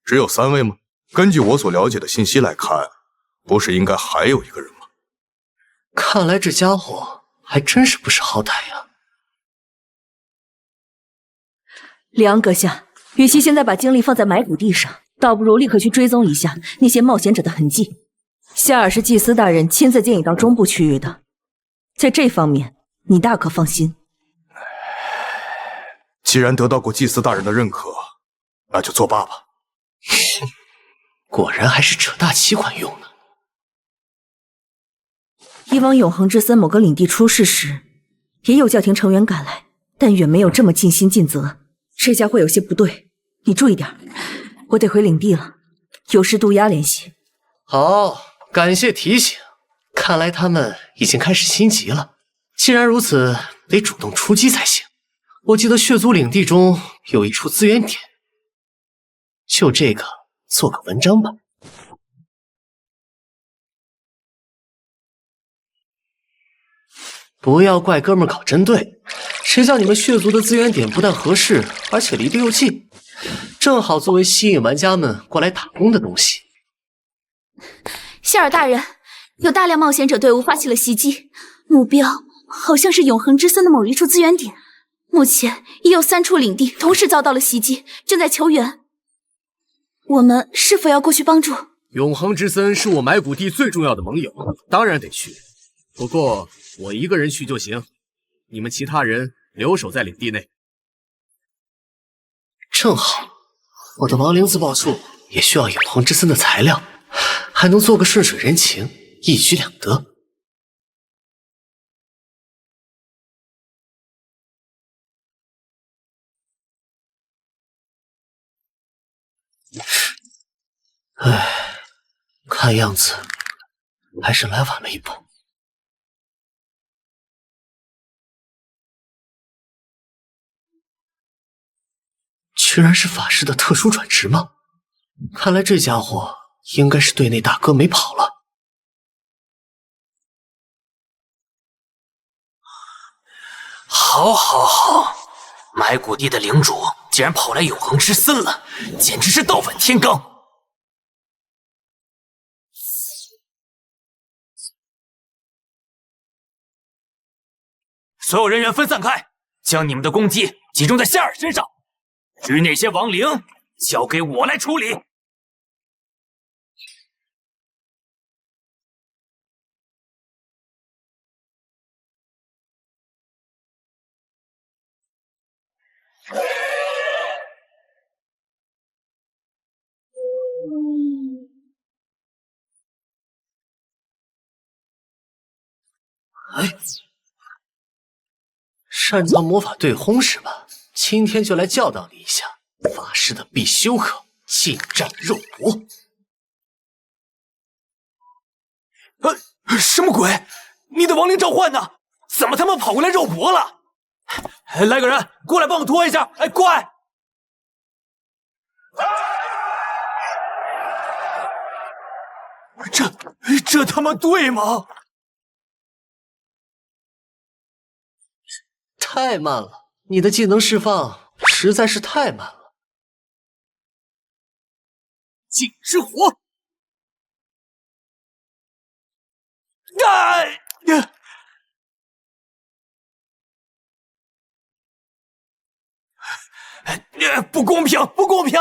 只有3位吗？根据我所了解的信息来看，不是应该还有一个人吗？看来这家伙还真是不识好歹呀。里昂阁下，与其现在把精力放在埋骨地上，倒不如立刻去追踪一下那些冒险者的痕迹。夏尔是祭司大人亲自建议到中部区域的，在这方面你大可放心。既然得到过祭司大人的认可，那就作罢吧。果然还是扯大旗管用呢。以往永恒之森某个领地出事时，也有教廷成员赶来，但远没有这么尽心尽责。这家伙有些不对，你注意点。我得回领地了，有事渡鸦联系。好，感谢提醒。看来他们已经开始心急了。既然如此，得主动出击才行。我记得血族领地中有一处资源点，就这个做个文章吧。不要怪哥们搞针对，谁叫你们血族的资源点不但合适，而且离得又近，正好作为吸引玩家们过来打工的东西。谢尔大人，有大量冒险者队伍发起了袭击，目标好像是永恒之森的某一处资源点。目前已有3处领地同时遭到了袭击，正在求援。我们是否要过去帮助？永恒之森是我埋骨地最重要的盟友，当然得去。不过我一个人去就行，你们其他人留守在领地内。正好，我的亡灵自爆术也需要永恒之森的材料，还能做个顺水人情，一举两得。唉，看样子还是来晚了一步。居然是法师的特殊转职吗？看来这家伙应该是队内大哥没跑了。好，埋骨地的领主竟然跑来永恒之森了，简直是倒反天罡。所有人员分散开，将你们的攻击集中在夏尔身上。至于那些亡灵，交给我来处理。哎，擅长魔法对轰是吧？今天就来教导你一下法师的必修课——近战肉搏。什么鬼？你的亡灵召唤呢？怎么他妈跑过来肉搏了？来个人过来帮我拖一下！哎，快！这他妈对吗？太慢了，你的技能释放实在是太慢了。景之火！不公平，不公平！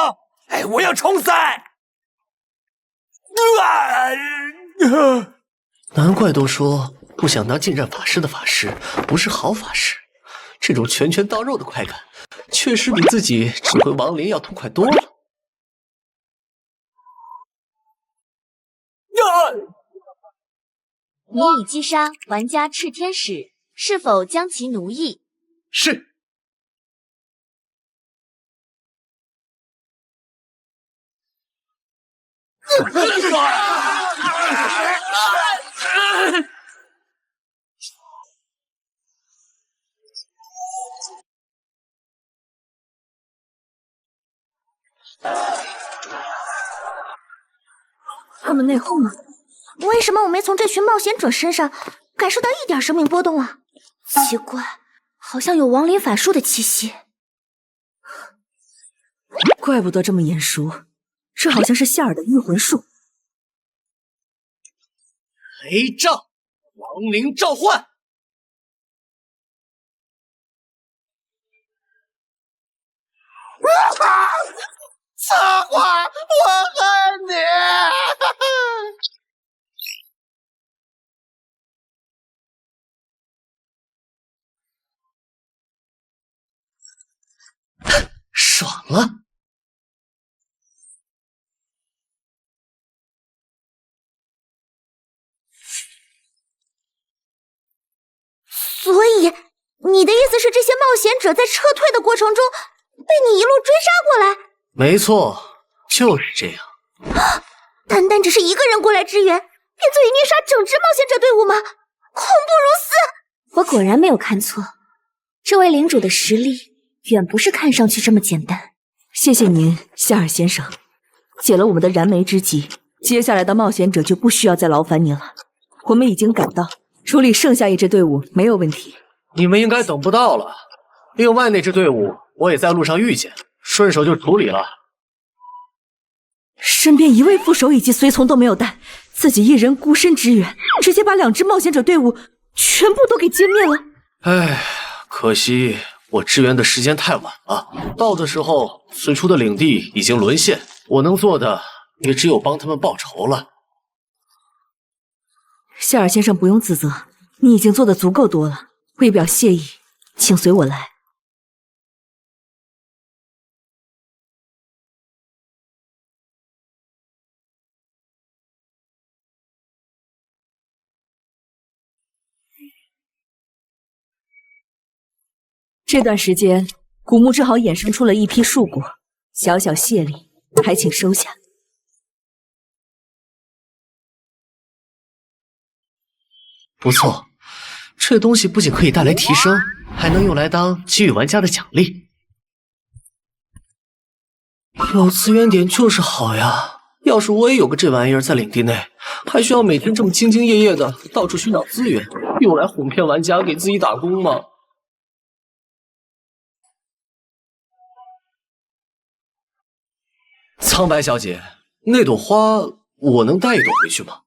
哎，我要重赛！难怪都说不想当近战法师的法师不是好法师，这种拳拳到肉的快感，确实比自己指挥亡灵要痛快多了。你已击杀玩家炽天使，是否将其奴役？是。他们内讧了，为什么我没从这群冒险者身上感受到一点生命波动啊？奇怪，好像有亡灵法术的气息。怪不得这么眼熟，这好像是夏尔的御魂术。雷杖，亡灵召唤。撒花，我恨你！爽了！所以，你的意思是这些冒险者在撤退的过程中被你一路追杀过来？没错，就是这样。单单只是一个人过来支援，便足以虐杀整支冒险者队伍吗？恐怖如斯！我果然没有看错，这位领主的实力远不是看上去这么简单。谢谢您，夏尔先生，解了我们的燃眉之急。接下来的冒险者就不需要再劳烦你了，我们已经赶到，处理剩下一支队伍没有问题。你们应该等不到了。另外那支队伍我也在路上遇见，顺手就处理了。身边一位副手以及随从都没有带，自己一人孤身支援，直接把2支冒险者队伍全部都给歼灭了。唉，可惜我支援的时间太晚了，到的时候最初的领地已经沦陷，我能做的也只有帮他们报仇了。夏尔先生不用自责，你已经做的足够多了，为表谢意，请随我来。这段时间，古墓正好衍生出了一批树果，小小谢礼，还请收下。不错，这东西不仅可以带来提升，还能用来当给予玩家的奖励。有资源点就是好呀！要是我也有个这玩意儿在领地内，还需要每天这么兢兢业业的到处寻找资源，用来哄骗玩家给自己打工吗？苍白小姐，那朵花我能带一朵回去吗？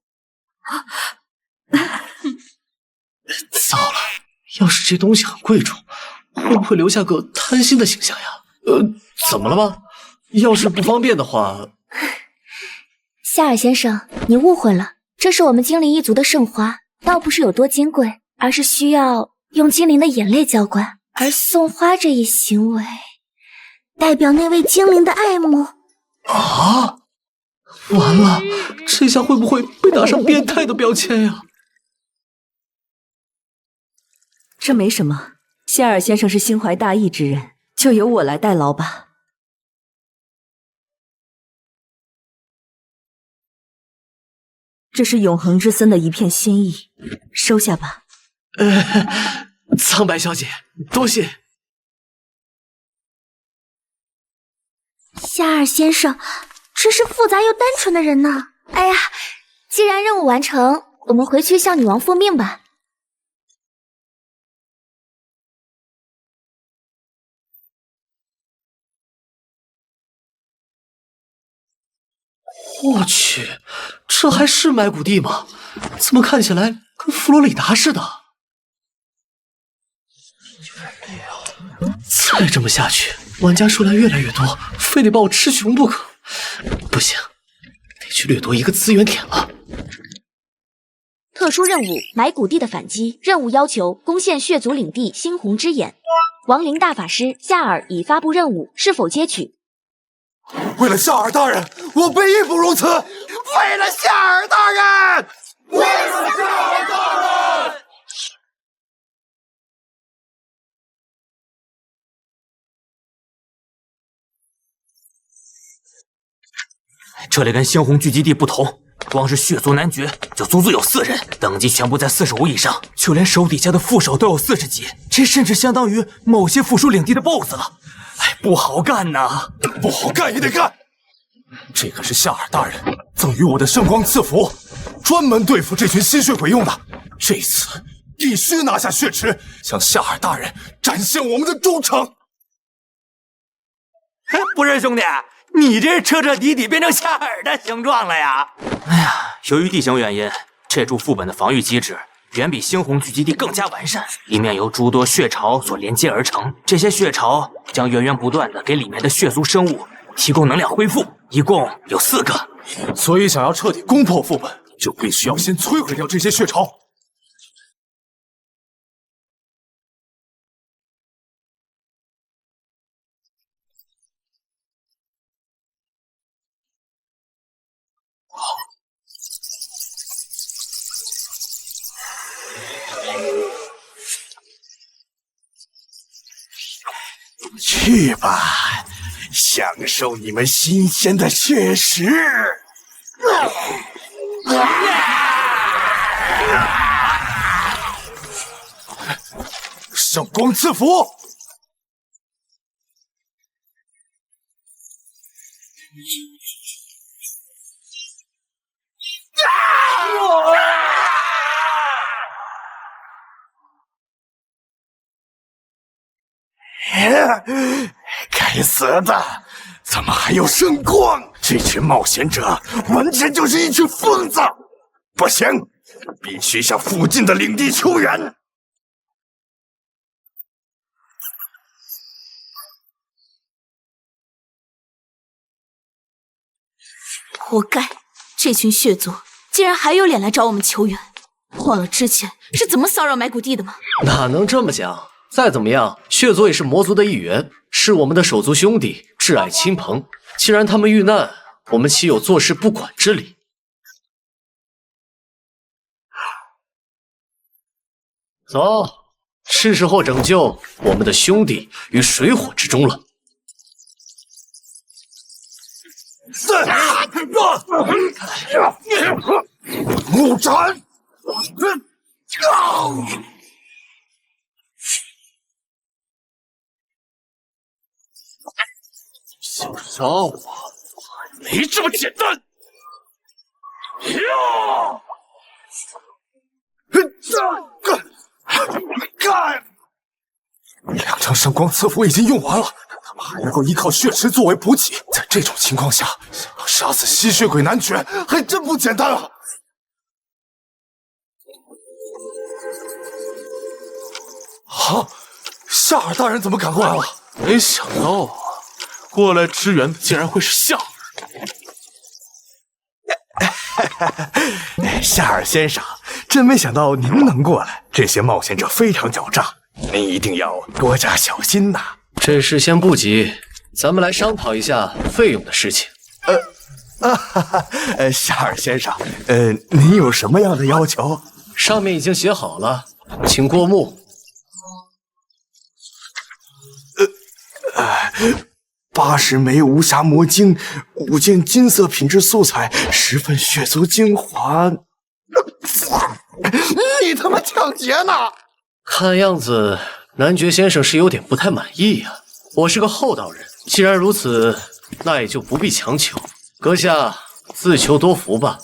糟了，要是这东西很贵重，会不会留下个贪心的形象呀？怎么了吗？要是不方便的话，夏尔先生，你误会了，这是我们精灵一族的圣花，倒不是有多金贵，而是需要用精灵的眼泪浇灌，而送花这一行为，代表那位精灵的爱慕。啊！完了，这下会不会被打上变态的标签呀？这没什么，夏尔先生是心怀大义之人，就由我来代劳吧。这是永恒之森的一片心意，收下吧。苍白小姐，多谢。夏尔先生，真是复杂又单纯的人呢。哎呀，既然任务完成，我们回去向女王复命吧。我去，这还是埋骨地吗？怎么看起来跟佛罗里达似的？再这么下去，玩家数量越来越多，非得把我吃穷不可。不行，得去掠夺一个资源点了。特殊任务：埋骨地的反击。任务要求攻陷血族领地猩红之眼。亡灵大法师夏尔已发布任务，是否接取？为了夏尔大人，我辈义不容辞。为了夏尔大人，为了夏尔大人。这里跟猩红聚集地不同，光是血族男爵就足足有4人，等级全部在45以上，就连手底下的副手都有40级，这甚至相当于某些附属领地的 BOSS 了。哎，不好干呐！不好干也得干。这可是夏尔大人赠予我的圣光赐符，专门对付这群吸血鬼用的。这次必须拿下血池，向夏尔大人展现我们的忠诚。不是兄弟，你这彻彻底底变成夏尔的形状了呀！哎呀，由于地形原因，这处副本的防御机制远比猩红聚集地更加完善，里面由诸多血槽所连接而成。这些血槽将源源不断的给里面的血族生物提供能量恢复，一共有4个。所以想要彻底攻破副本，就必须要先摧毁掉这些血槽。去吧，享受你们新鲜的血食。圣光赐福。该死的，怎么还有圣光？这群冒险者完全就是一群疯子！不行，必须向附近的领地求援。活该！这群血族竟然还有脸来找我们求援，忘了之前是怎么骚扰埋骨地的吗？哪能这么讲？再怎么样，血族也是魔族的一员，是我们的手足兄弟，挚爱亲朋。既然他们遇难，我们岂有坐视不管之理？走，是时候拯救我们的兄弟于水火之中了。木斩！想杀我，没这么简单！2张圣光赐符已经用完了，他们还能够依靠血池作为补给。在这种情况下，想要杀死吸血鬼男爵还真不简单啊！啊，夏尔大人怎么赶过来了？没想到啊，过来支援的竟然会是夏尔。夏尔先生，真没想到您能过来。这些冒险者非常狡诈，您一定要多加小心呐。这事先不急，咱们来商讨一下费用的事情。夏尔先生，您有什么样的要求？上面已经写好了，请过目。80枚无暇魔晶，5件金色品质素材，10份血族精华。你他妈抢劫呢？看样子男爵先生是有点不太满意呀。我是个厚道人，既然如此，那也就不必强求。阁下自求多福吧。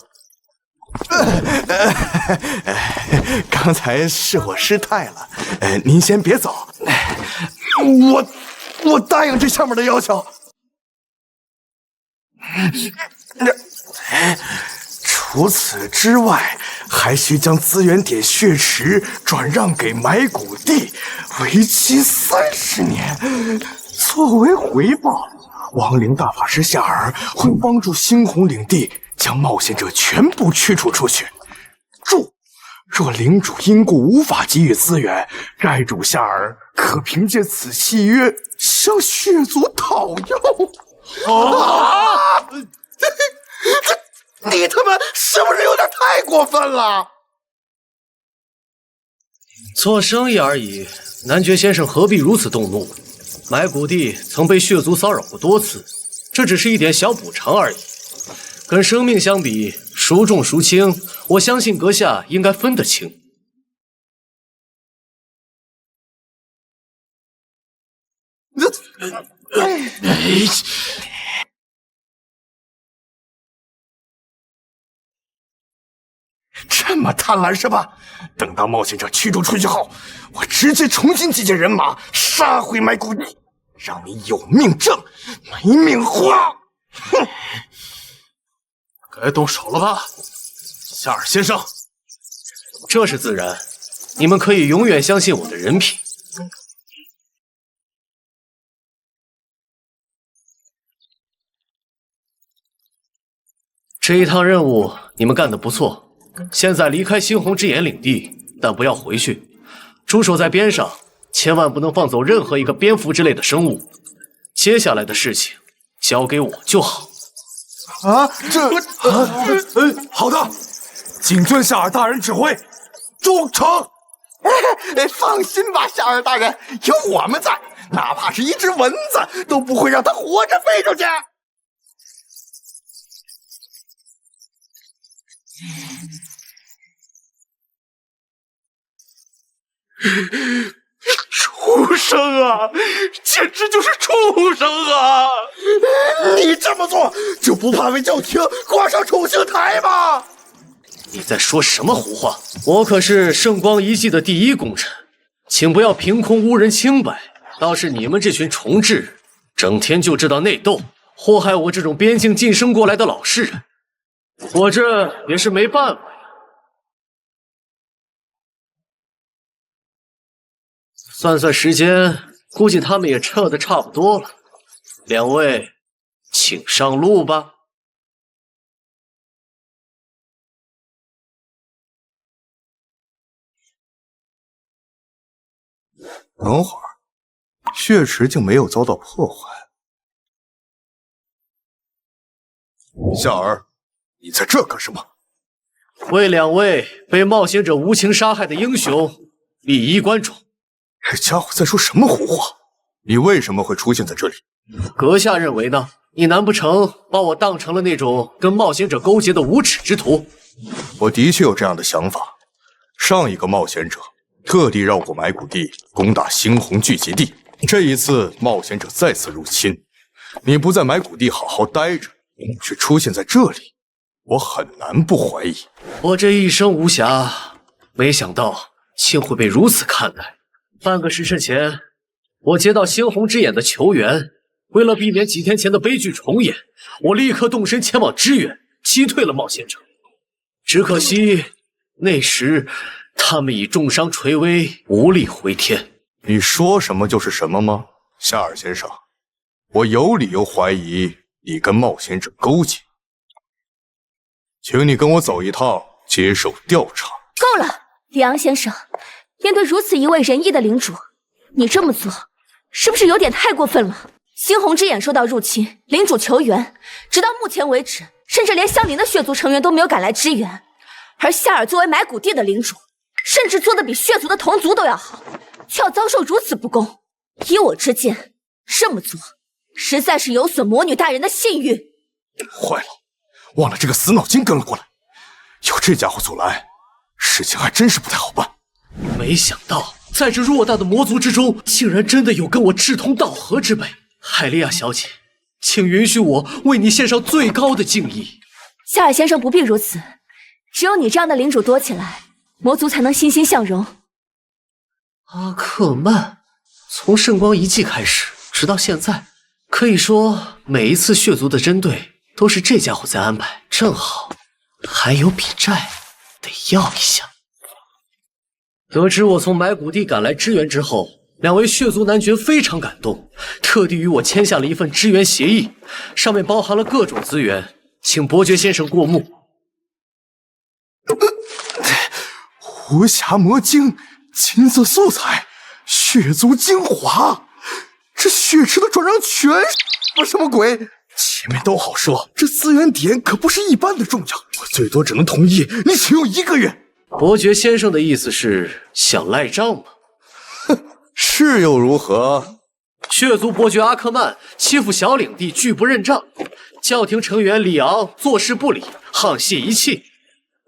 刚才是我失态了，您先别走。我答应这上面的要求。除此之外，还需将资源点血池转让给埋骨地，为期30年。作为回报，亡灵大法师夏尔会帮助猩红领地将冒险者全部驱逐出去。注：若领主因故无法给予资源，债主夏尔可凭借此契约向血族讨要。你他妈是不是有点太过分了？做生意而已，男爵先生何必如此动怒？埋骨地曾被血族骚扰过多次，这只是一点小补偿而已。跟生命相比，孰重孰轻，我相信阁下应该分得清。这么贪婪是吧？等到冒险者驱逐出去后，我直接重新集结人马，杀回埋骨地，让你有命挣，没命花！哼！该动手了吧，夏尔先生？这是自然，你们可以永远相信我的人品。这一趟任务你们干得不错。现在离开猩红之眼领地，但不要回去，驻守在边上，千万不能放走任何一个蝙蝠之类的生物。接下来的事情交给我就好。好的，谨遵夏尔大人指挥，忠诚。放心吧，夏尔大人，有我们在，哪怕是一只蚊子都不会让它活着飞出去。畜生啊！简直就是畜生啊！你这么做就不怕为教廷挂上处刑台吗？你在说什么胡话？我可是圣光遗迹的第一功臣，请不要凭空污人清白。倒是你们这群虫豸，整天就知道内斗，祸害我这种边境晋升过来的老实人，我这也是没办法呀。算算时间，估计他们也撤得差不多了。两位，请上路吧。等会儿，血池竟没有遭到破坏。夏尔，你在这干什么？为两位被冒险者无情杀害的英雄立衣冠冢。这家伙在说什么胡话？你为什么会出现在这里？阁下认为呢？你难不成把我当成了那种跟冒险者勾结的无耻之徒？我的确有这样的想法。上一个冒险者特地绕过埋骨地，攻打猩红聚集地。这一次冒险者再次入侵，你不在埋骨地好好待着，却出现在这里，我很难不怀疑。我这一生无暇，没想到竟会被如此看待。半个时辰前，我接到猩红之眼的求援，为了避免几天前的悲剧重演，我立刻动身前往支援，击退了冒险者。只可惜那时他们已重伤垂危，无力回天。你说什么就是什么吗，夏尔先生？我有理由怀疑你跟冒险者勾结，请你跟我走一趟，接受调查。够了，里昂先生。面对如此一位仁义的领主，你这么做是不是有点太过分了？猩红之眼受到入侵，领主求援，直到目前为止，甚至连相邻的血族成员都没有赶来支援。而夏尔作为埋骨地的领主，甚至做得比血族的同族都要好，却要遭受如此不公。依我之见，这么做实在是有损魔女大人的信誉。坏了，忘了这个死脑筋跟了过来，有这家伙阻拦，事情还真是不太好办。没想到在这偌大的魔族之中，竟然真的有跟我志同道合之辈。海莉亚小姐，请允许我为你献上最高的敬意。夏尔先生不必如此，只有你这样的领主多起来，魔族才能欣欣向荣。阿克曼，从圣光遗迹开始，直到现在，可以说每一次血族的针对都是这家伙在安排。正好还有笔债，得要一下。得知我从埋骨地赶来支援之后，两位血族男爵非常感动，特地与我签下了一份支援协议，上面包含了各种资源，请伯爵先生过目。无暇魔晶、金色素材、血族精华，这血池的转让权什么鬼？前面都好说，这资源点可不是一般的重要，我最多只能同意你请用1个月。伯爵先生的意思是想赖账吗？是又如何？血族伯爵阿克曼欺负小领地，拒不认账；教廷成员里昂坐视不理，沆瀣一气。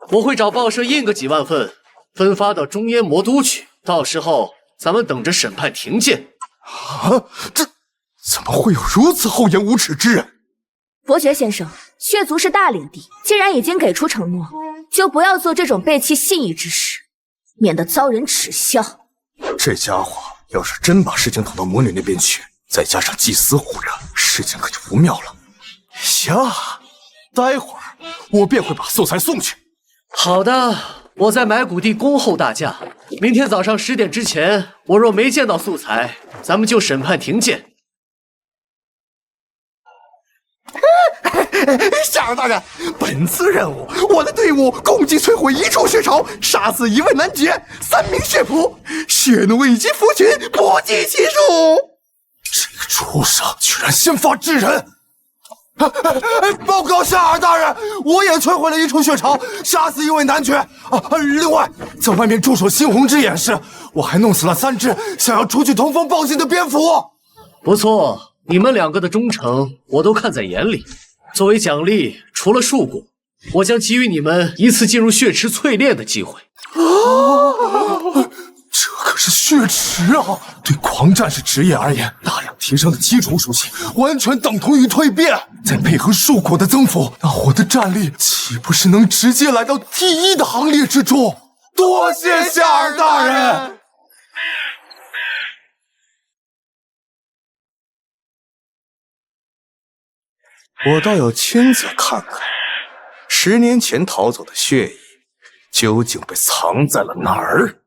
我会找报社印个几万份，分发到中烟魔都去，到时候咱们等着审判庭见。啊，这怎么会有如此厚颜无耻之人？伯爵先生，血族是大领地，既然已经给出承诺，就不要做这种背弃信义之事，免得遭人耻笑。这家伙要是真把事情捅到魔女那边去，再加上祭司护着，事情可就不妙了。行，待会儿我便会把素材送去。好的，我在埋骨地恭候大驾。明天早上10点之前，我若没见到素材，咱们就审判庭见。夏尔大人，本次任务，我的队伍共计摧毁1处血巢，杀死1位男爵，3名血仆，血奴以及俘群不计其数。这个畜生居然先发制人！报告夏尔大人，我也摧毁了1处血巢，杀死1位男爵。另外，在外面驻守猩红之眼时，我还弄死了3只想要出去通风报信的蝙蝠。不错，你们2个的忠诚我都看在眼里。作为奖励，除了树果，我将给予你们一次进入血池淬炼的机会。这可是血池啊！对狂战士职业而言，大量提升的基础属性完全等同于蜕变，再配合树果的增幅，那我的战力岂不是能直接来到第1的行列之中？多谢夏尔大人！我倒要亲自看看10年前逃走的血液究竟被藏在了哪儿。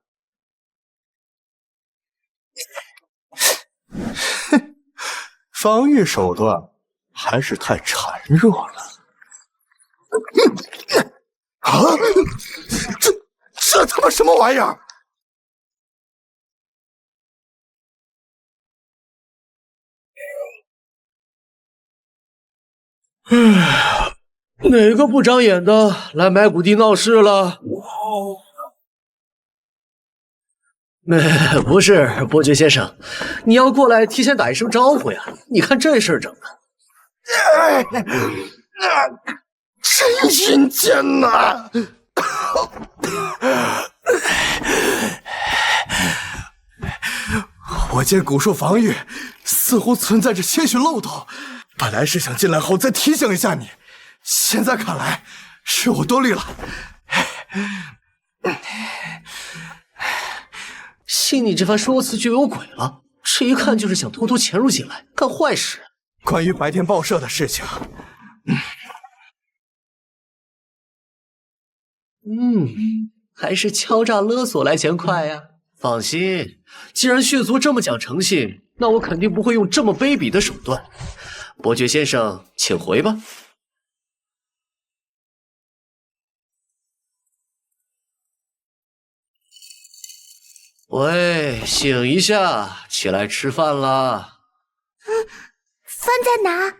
哼，防御手段还是太孱弱了。啊！这他妈什么玩意儿？哪个不长眼的来埋骨地闹事了？不是，伯爵先生，你要过来提前打一声招呼呀！你看这事儿整的，真阴间呐！我见古树防御似乎存在着些许漏洞，本来是想进来后再提醒一下你，现在看来是我多虑了。信你这番说辞就有鬼了，这一看就是想偷偷潜入进来干坏事。关于白天报社的事情，还是敲诈勒索来钱快呀。放心，既然血族这么讲诚信，那我肯定不会用这么卑鄙的手段。伯爵先生，请回吧。喂，醒一下，起来吃饭啦。饭在哪？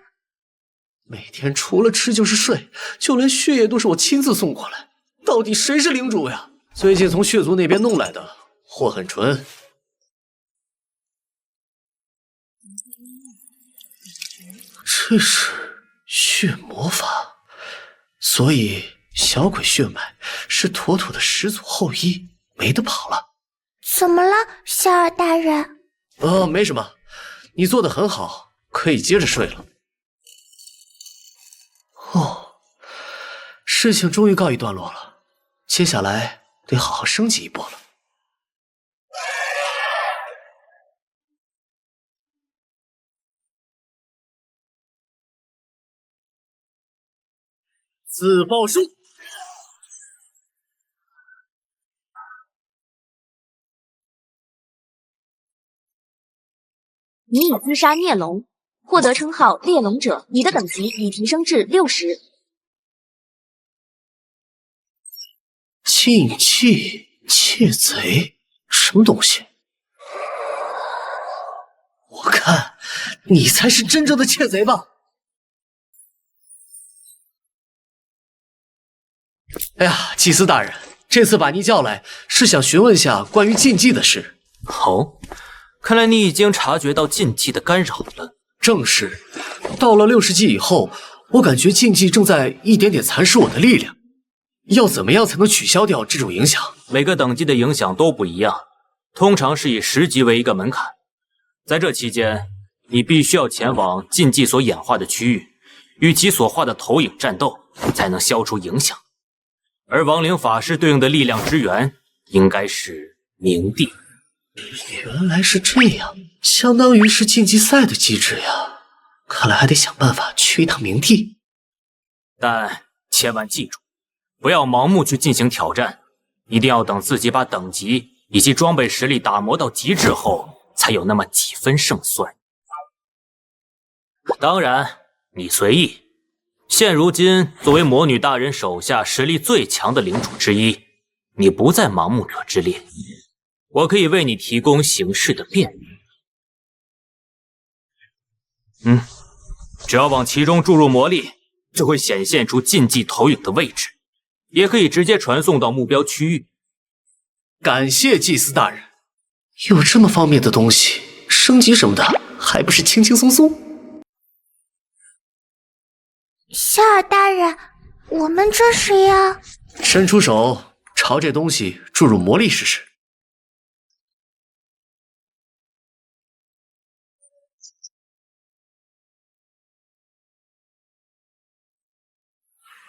每天除了吃就是睡，就连血液都是我亲自送过来。到底谁是领主呀？最近从血族那边弄来的，货很纯。这是血魔法，所以小鬼血脉是妥妥的始祖后裔，没得跑了。怎么了，夏尔大人？没什么，你做得很好，可以接着睡了。事情终于告一段落了，接下来得好好升级一波了。自爆术。你已自杀孽龙，获得称号猎龙者，你的等级已提升至60。禁忌窃贼，什么东西？我看你才是真正的窃贼吧！哎呀，祭司大人，这次把你叫来是想询问下关于禁忌的事。哦，看来你已经察觉到禁忌的干扰了。正是，到了60级以后，我感觉禁忌正在一点点蚕食我的力量。要怎么样才能取消掉这种影响？每个等级的影响都不一样，通常是以10级为一个门槛。在这期间，你必须要前往禁忌所演化的区域，与其所化的投影战斗，才能消除影响。而亡灵法师对应的力量之源，应该是冥地。原来是这样，相当于是竞技赛的机制呀。看来还得想办法去一趟冥地。但千万记住，不要盲目去进行挑战，一定要等自己把等级以及装备实力打磨到极致后，才有那么几分胜算。当然，你随意。现如今，作为魔女大人手下实力最强的领主之一，你不在盲目者之列，我可以为你提供行事的便利。只要往其中注入魔力，就会显现出禁忌投影的位置，也可以直接传送到目标区域。感谢祭司大人，有这么方便的东西，升级什么的还不是轻轻松松。夏尔大人，我们这是要……伸出手，朝这东西注入魔力试试。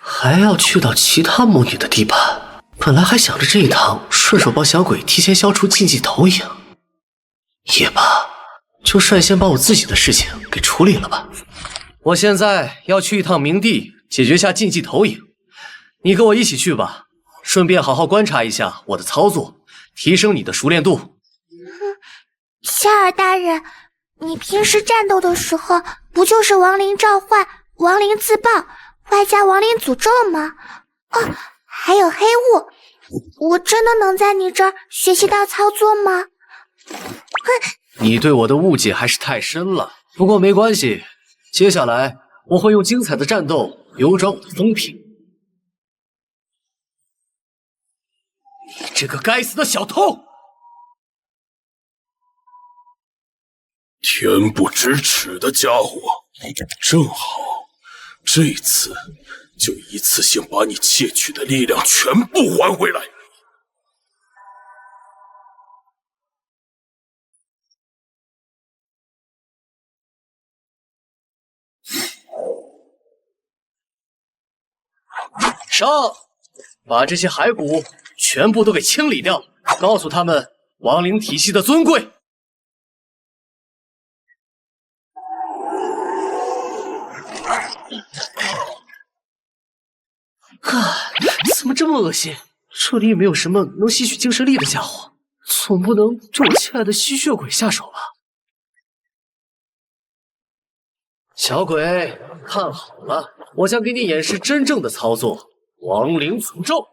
还要去到其他魔女的地盘，本来还想着这一趟顺手帮小鬼提前消除禁忌投影，也罢，就率先把我自己的事情给处理了吧。我现在要去一趟冥地，解决下禁忌投影。你跟我一起去吧，顺便好好观察一下我的操作，提升你的熟练度。夏尔大人，你平时战斗的时候，不就是亡灵召唤、亡灵自爆，外加亡灵诅咒吗？哦，还有黑雾，我真的能在你这儿学习到操作吗？你对我的误解还是太深了，不过没关系。接下来我会用精彩的战斗扭转我的风评。你这个该死的小偷！恬不知耻的家伙，正好，这次就一次性把你窃取的力量全部还回来。上，把这些骸骨全部都给清理掉，告诉他们亡灵体系的尊贵。怎么这么恶心？这里也没有什么能吸取精神力的家伙，总不能对我亲爱的吸血鬼下手吧？小鬼，看好了，我将给你演示真正的操作——亡灵诅咒。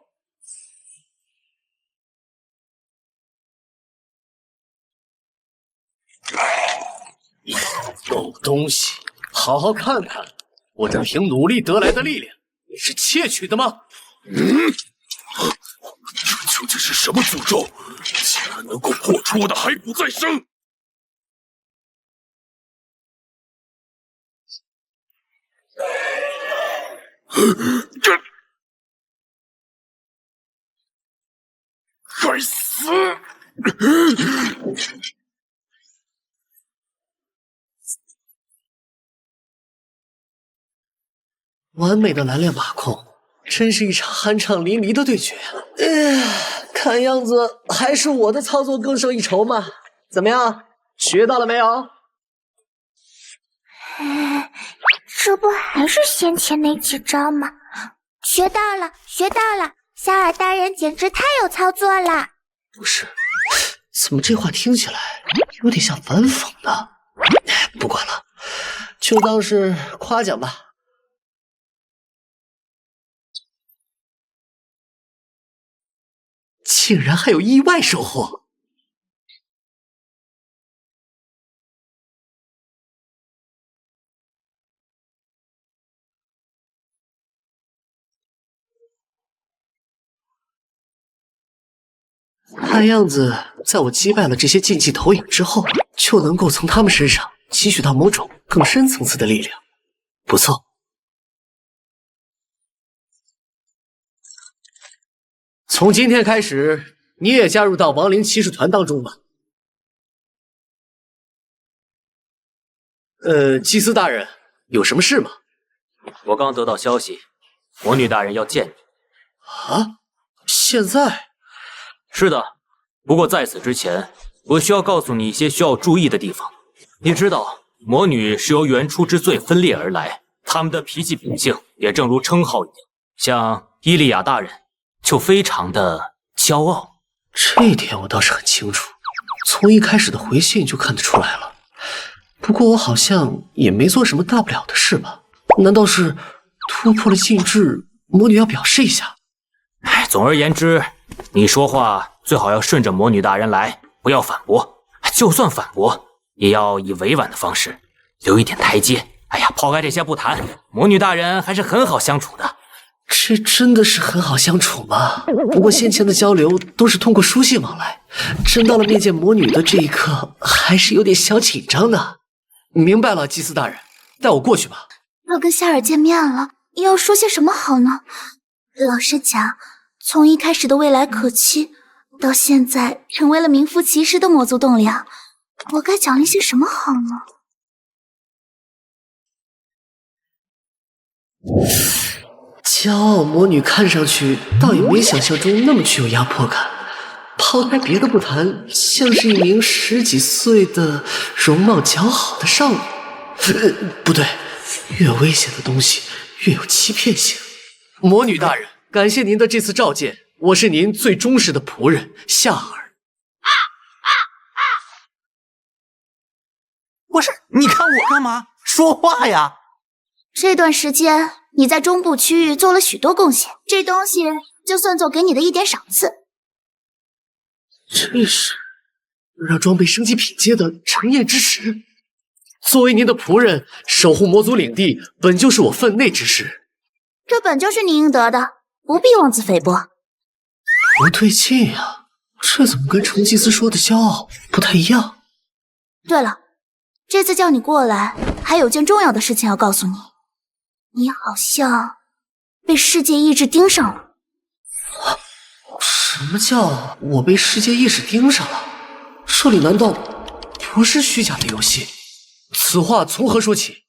狗东西，好好看看，我这凭努力得来的力量，你是窃取的吗？这究竟是什么诅咒？竟然能够破除我的骸骨再生！该死！完美的蓝链把控，真是一场酣畅淋漓的对决。看样子还是我的操作更胜一筹嘛。怎么样，学到了没有？这不还是先前那几招吗？学到了，学到了！夏尔大人简直太有操作了。不是，怎么这话听起来有点像反讽呢？不管了，就当是夸奖吧。竟然还有意外收获！看样子，在我击败了这些禁忌投影之后，就能够从他们身上汲取到某种更深层次的力量。不错。从今天开始，你也加入到亡灵骑士团当中吧。祭司大人，有什么事吗？我刚得到消息，魔女大人要见你。啊？现在？是的，不过在此之前，我需要告诉你一些需要注意的地方。你知道，魔女是由原初之罪分裂而来，她们的脾气秉性也正如称号一样，像伊利亚大人就非常的骄傲。这一点我倒是很清楚，从一开始的回信就看得出来了。不过我好像也没做什么大不了的事吧？难道是突破了禁制，魔女要表示一下？总而言之，你说话最好要顺着魔女大人来，不要反驳。就算反驳，也要以委婉的方式，留一点台阶。抛开这些不谈，魔女大人还是很好相处的。这真的是很好相处吗？不过先前的交流都是通过书信往来，真到了面见魔女的这一刻，还是有点小紧张呢。明白了，祭司大人，带我过去吧。要跟夏尔见面了，要说些什么好呢？老实讲，从一开始的未来可期，到现在成为了名副其实的魔族栋梁，我该奖励些什么好呢？骄傲魔女看上去倒也没想象中那么具有压迫感。抛开别的不谈，像是一名10几岁的容貌姣好的少女。不对，越危险的东西越有欺骗性。魔女大人，感谢您的这次召见，我是您最忠实的仆人夏尔。不是，你看我干嘛？说话呀！这段时间你在中部区域做了许多贡献，这东西就算作给你的一点赏赐。这是让装备升级品阶的陈烨之石。作为您的仆人，守护魔族领地本就是我分内之事。这本就是你应得的，不必妄自菲薄。不对劲呀，这怎么跟程祭司说的骄傲不太一样？对了，这次叫你过来，还有件重要的事情要告诉你。你好像被世界意志盯上了。什么叫我被世界意识盯上了？这里难道不是虚假的游戏？此话从何说起？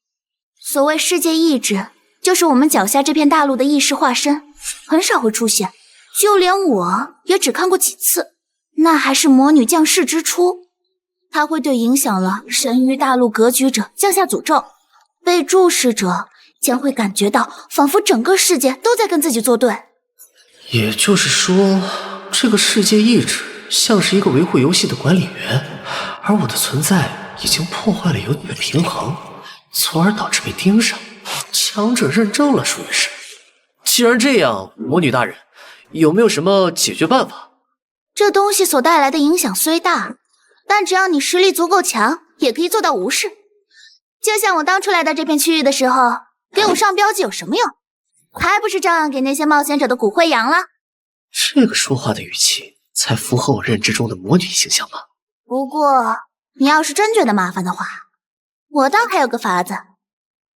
所谓世界意志，就是我们脚下这片大陆的意识化身，很少会出现，就连我也只看过几次，那还是魔女降世之初。它会对影响了神域大陆格局者降下诅咒，被注视者将会感觉到仿佛整个世界都在跟自己作对。也就是说，这个世界意志像是一个维护游戏的管理员，而我的存在已经破坏了游戏的平衡，从而导致被盯上，强者认证了，属于是。既然这样，魔女大人，有没有什么解决办法？这东西所带来的影响虽大，但只要你实力足够强，也可以做到无视。就像我当初来到这片区域的时候，给我上标记有什么用？还不是照样给那些冒险者的骨灰扬了？这个说话的语气才符合我认知中的魔女形象吗？不过你要是真觉得麻烦的话，我倒还有个法子，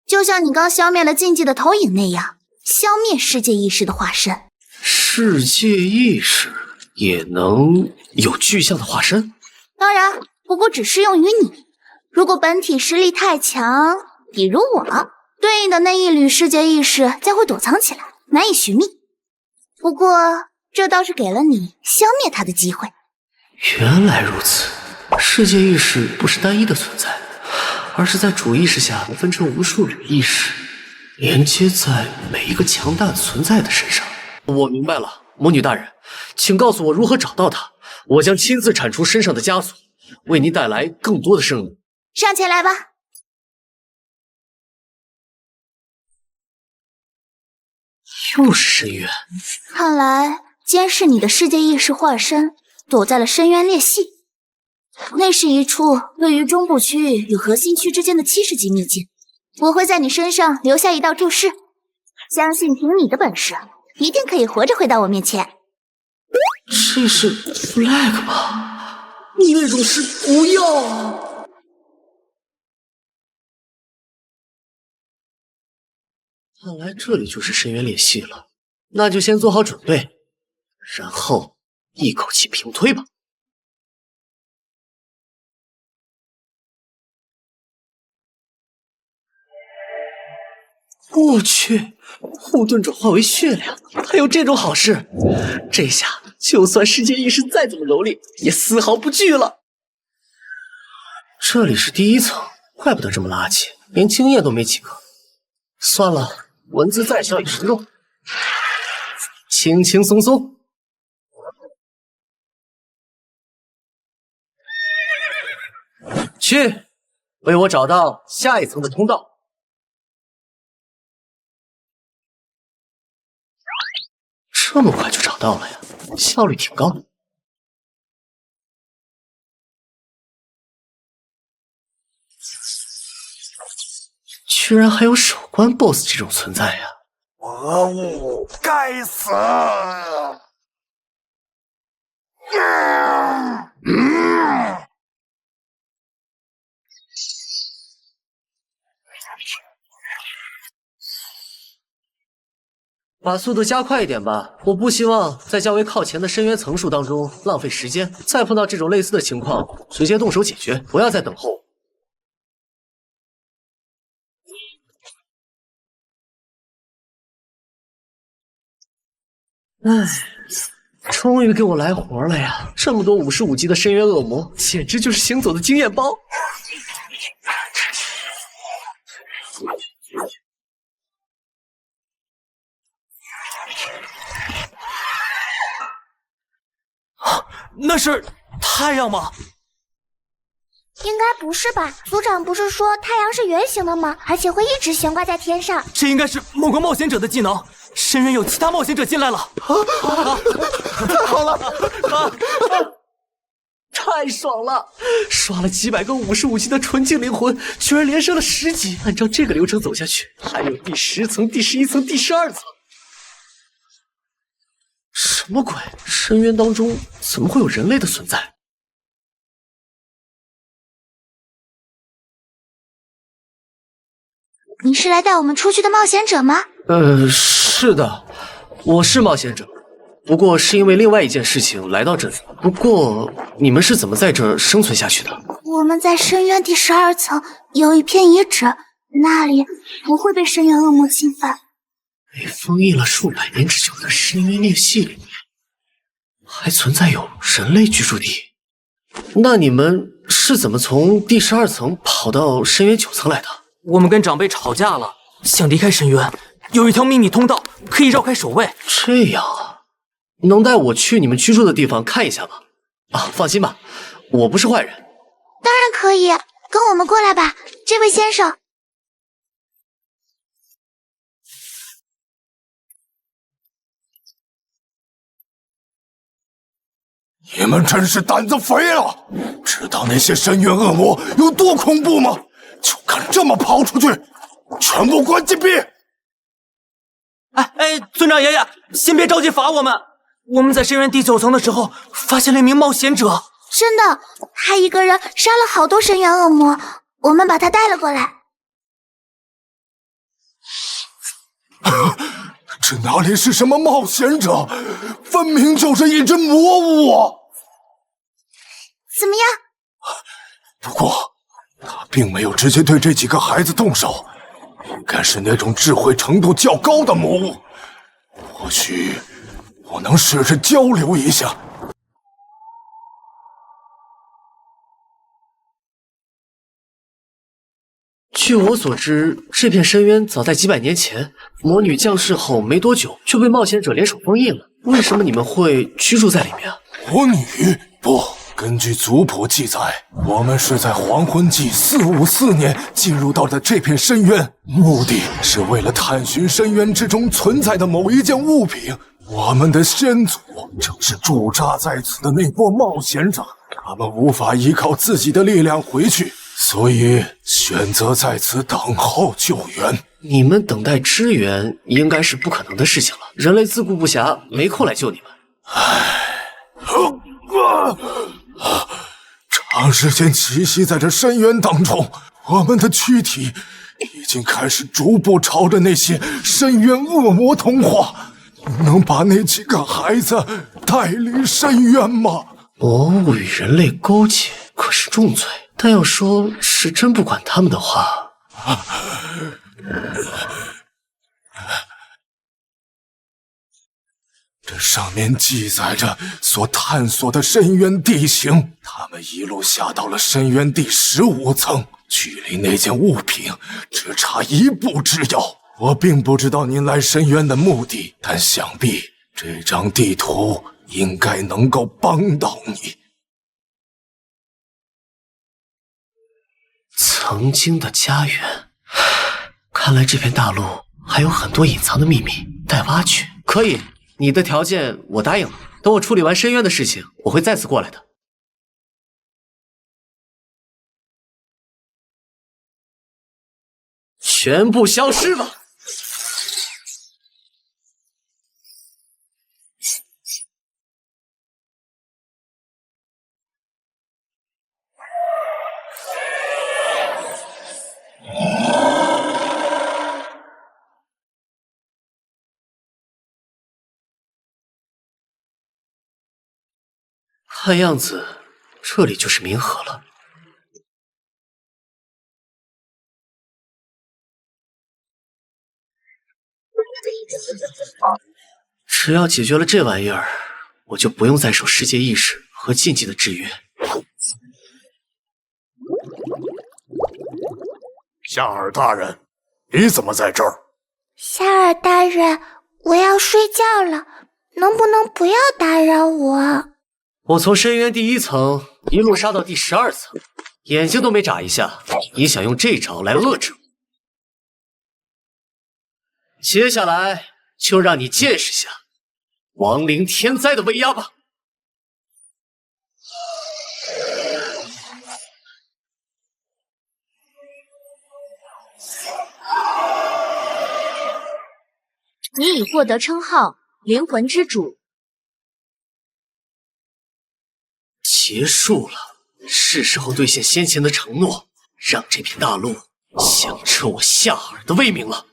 就像你刚消灭了禁忌的投影那样，消灭世界意识的化身。世界意识也能有具象的化身？当然，不过只适用于你。如果本体实力太强，比如我，对应的那一缕世界意识将会躲藏起来，难以寻觅。不过，这倒是给了你消灭它的机会。原来如此，世界意识不是单一的存在，而是在主意识下分成无数缕意识，连接在每一个强大的存在的身上。我明白了，魔女大人，请告诉我如何找到它，我将亲自铲除身上的枷锁，为您带来更多的生命。上前来吧。又是深渊，看来监视你的世界意识化身躲在了深渊裂隙。那是一处位于中部区域与核心区之间的70级秘境。我会在你身上留下一道注释，相信凭你的本事，一定可以活着回到我面前。这是 flag 吧？那种事不要。看来这里就是深渊裂隙了，那就先做好准备，然后一口气平推吧。我去，护盾转化为血量，还有这种好事！这下就算世界意识再怎么蹂躏，也丝毫不惧了。这里是第1层，怪不得这么垃圾，连经验都没几个。算了。文字再小也是肉，轻轻松松。去，为我找到下一层的通道。这么快就找到了呀，效率挺高。居然还有守关 BOSS 这种存在呀！魔物，该死！把速度加快一点吧，我不希望在较为靠前的深渊层数当中浪费时间。再碰到这种类似的情况，直接动手解决，不要再等候。唉，终于给我来活了呀！这么多55级的深渊恶魔，简直就是行走的经验包。那是太阳吗？应该不是吧？组长不是说太阳是圆形的吗？而且会一直悬挂在天上。这应该是某个冒险者的技能。深渊有其他冒险者进来了。太好了！太爽了！刷了几百个55级的纯净灵魂，居然连升了10级。按照这个流程走下去，还有第10层、第11层、第12层。什么鬼？深渊当中怎么会有人类的存在？你是来带我们出去的冒险者吗？是的，我是冒险者，不过是因为另外一件事情来到这里。不过你们是怎么在这生存下去的？我们在深渊第12层有一片遗址，那里不会被深渊恶魔侵犯。被封印了数百年之久的深渊裂隙里面，还存在有人类居住地。那你们是怎么从第12层跑到深渊9层来的？我们跟长辈吵架了，想离开深渊，有一条秘密通道可以绕开守卫。这样啊，能带我去你们居住的地方看一下吗？啊，放心吧，我不是坏人。当然可以，跟我们过来吧，这位先生。你们真是胆子肥了！知道那些深渊恶魔有多恐怖吗？就敢这么跑出去，全部关禁闭！尊长爷爷，先别着急罚我们。我们在深渊第9层的时候，发现了一名冒险者。真的，他一个人杀了好多深渊恶魔，我们把他带了过来。这哪里是什么冒险者，分明就是一只魔物啊！怎么样？不过，他并没有直接对这几个孩子动手，应该是那种智慧程度较高的魔物。或许我能试着交流一下。据我所知，这片深渊早在几百年前，魔女降世后没多久就被冒险者联手封印了。为什么你们会居住在里面啊？魔女？不，根据族谱记载，我们是在黄昏纪454年进入到的这片深渊，目的是为了探寻深渊之中存在的某一件物品。我们的先祖正是驻扎在此的那波冒险者，他们无法依靠自己的力量回去，所以选择在此等候救援。你们等待支援应该是不可能的事情了，人类自顾不暇，没空来救你们。长时间栖息在这深渊当中，我们的躯体已经开始逐步朝着那些深渊恶魔同化。能把那几个孩子带离深渊吗？魔物与人类勾结可是重罪，但要说是真不管他们的话，这上面记载着所探索的深渊地形，他们一路下到了深渊第15层，距离那件物品只差1步之遥。我并不知道您来深渊的目的，但想必这张地图应该能够帮到你。曾经的家园，看来这片大陆还有很多隐藏的秘密待挖掘。可以，你的条件我答应了。等我处理完深渊的事情，我会再次过来的。全部消失吧！看样子，这里就是冥河了。只要解决了这玩意儿，我就不用再受世界意识和禁忌的制约。夏尔大人，你怎么在这儿？夏尔大人，我要睡觉了，能不能不要打扰我？我从深渊第1层一路杀到第12层，眼睛都没眨一下。你想用这招来遏制我？接下来就让你见识下亡灵天灾的威压吧！你已获得称号灵魂之主。结束了，是时候兑现先前的承诺，让这片大陆响彻我夏尔的威名了。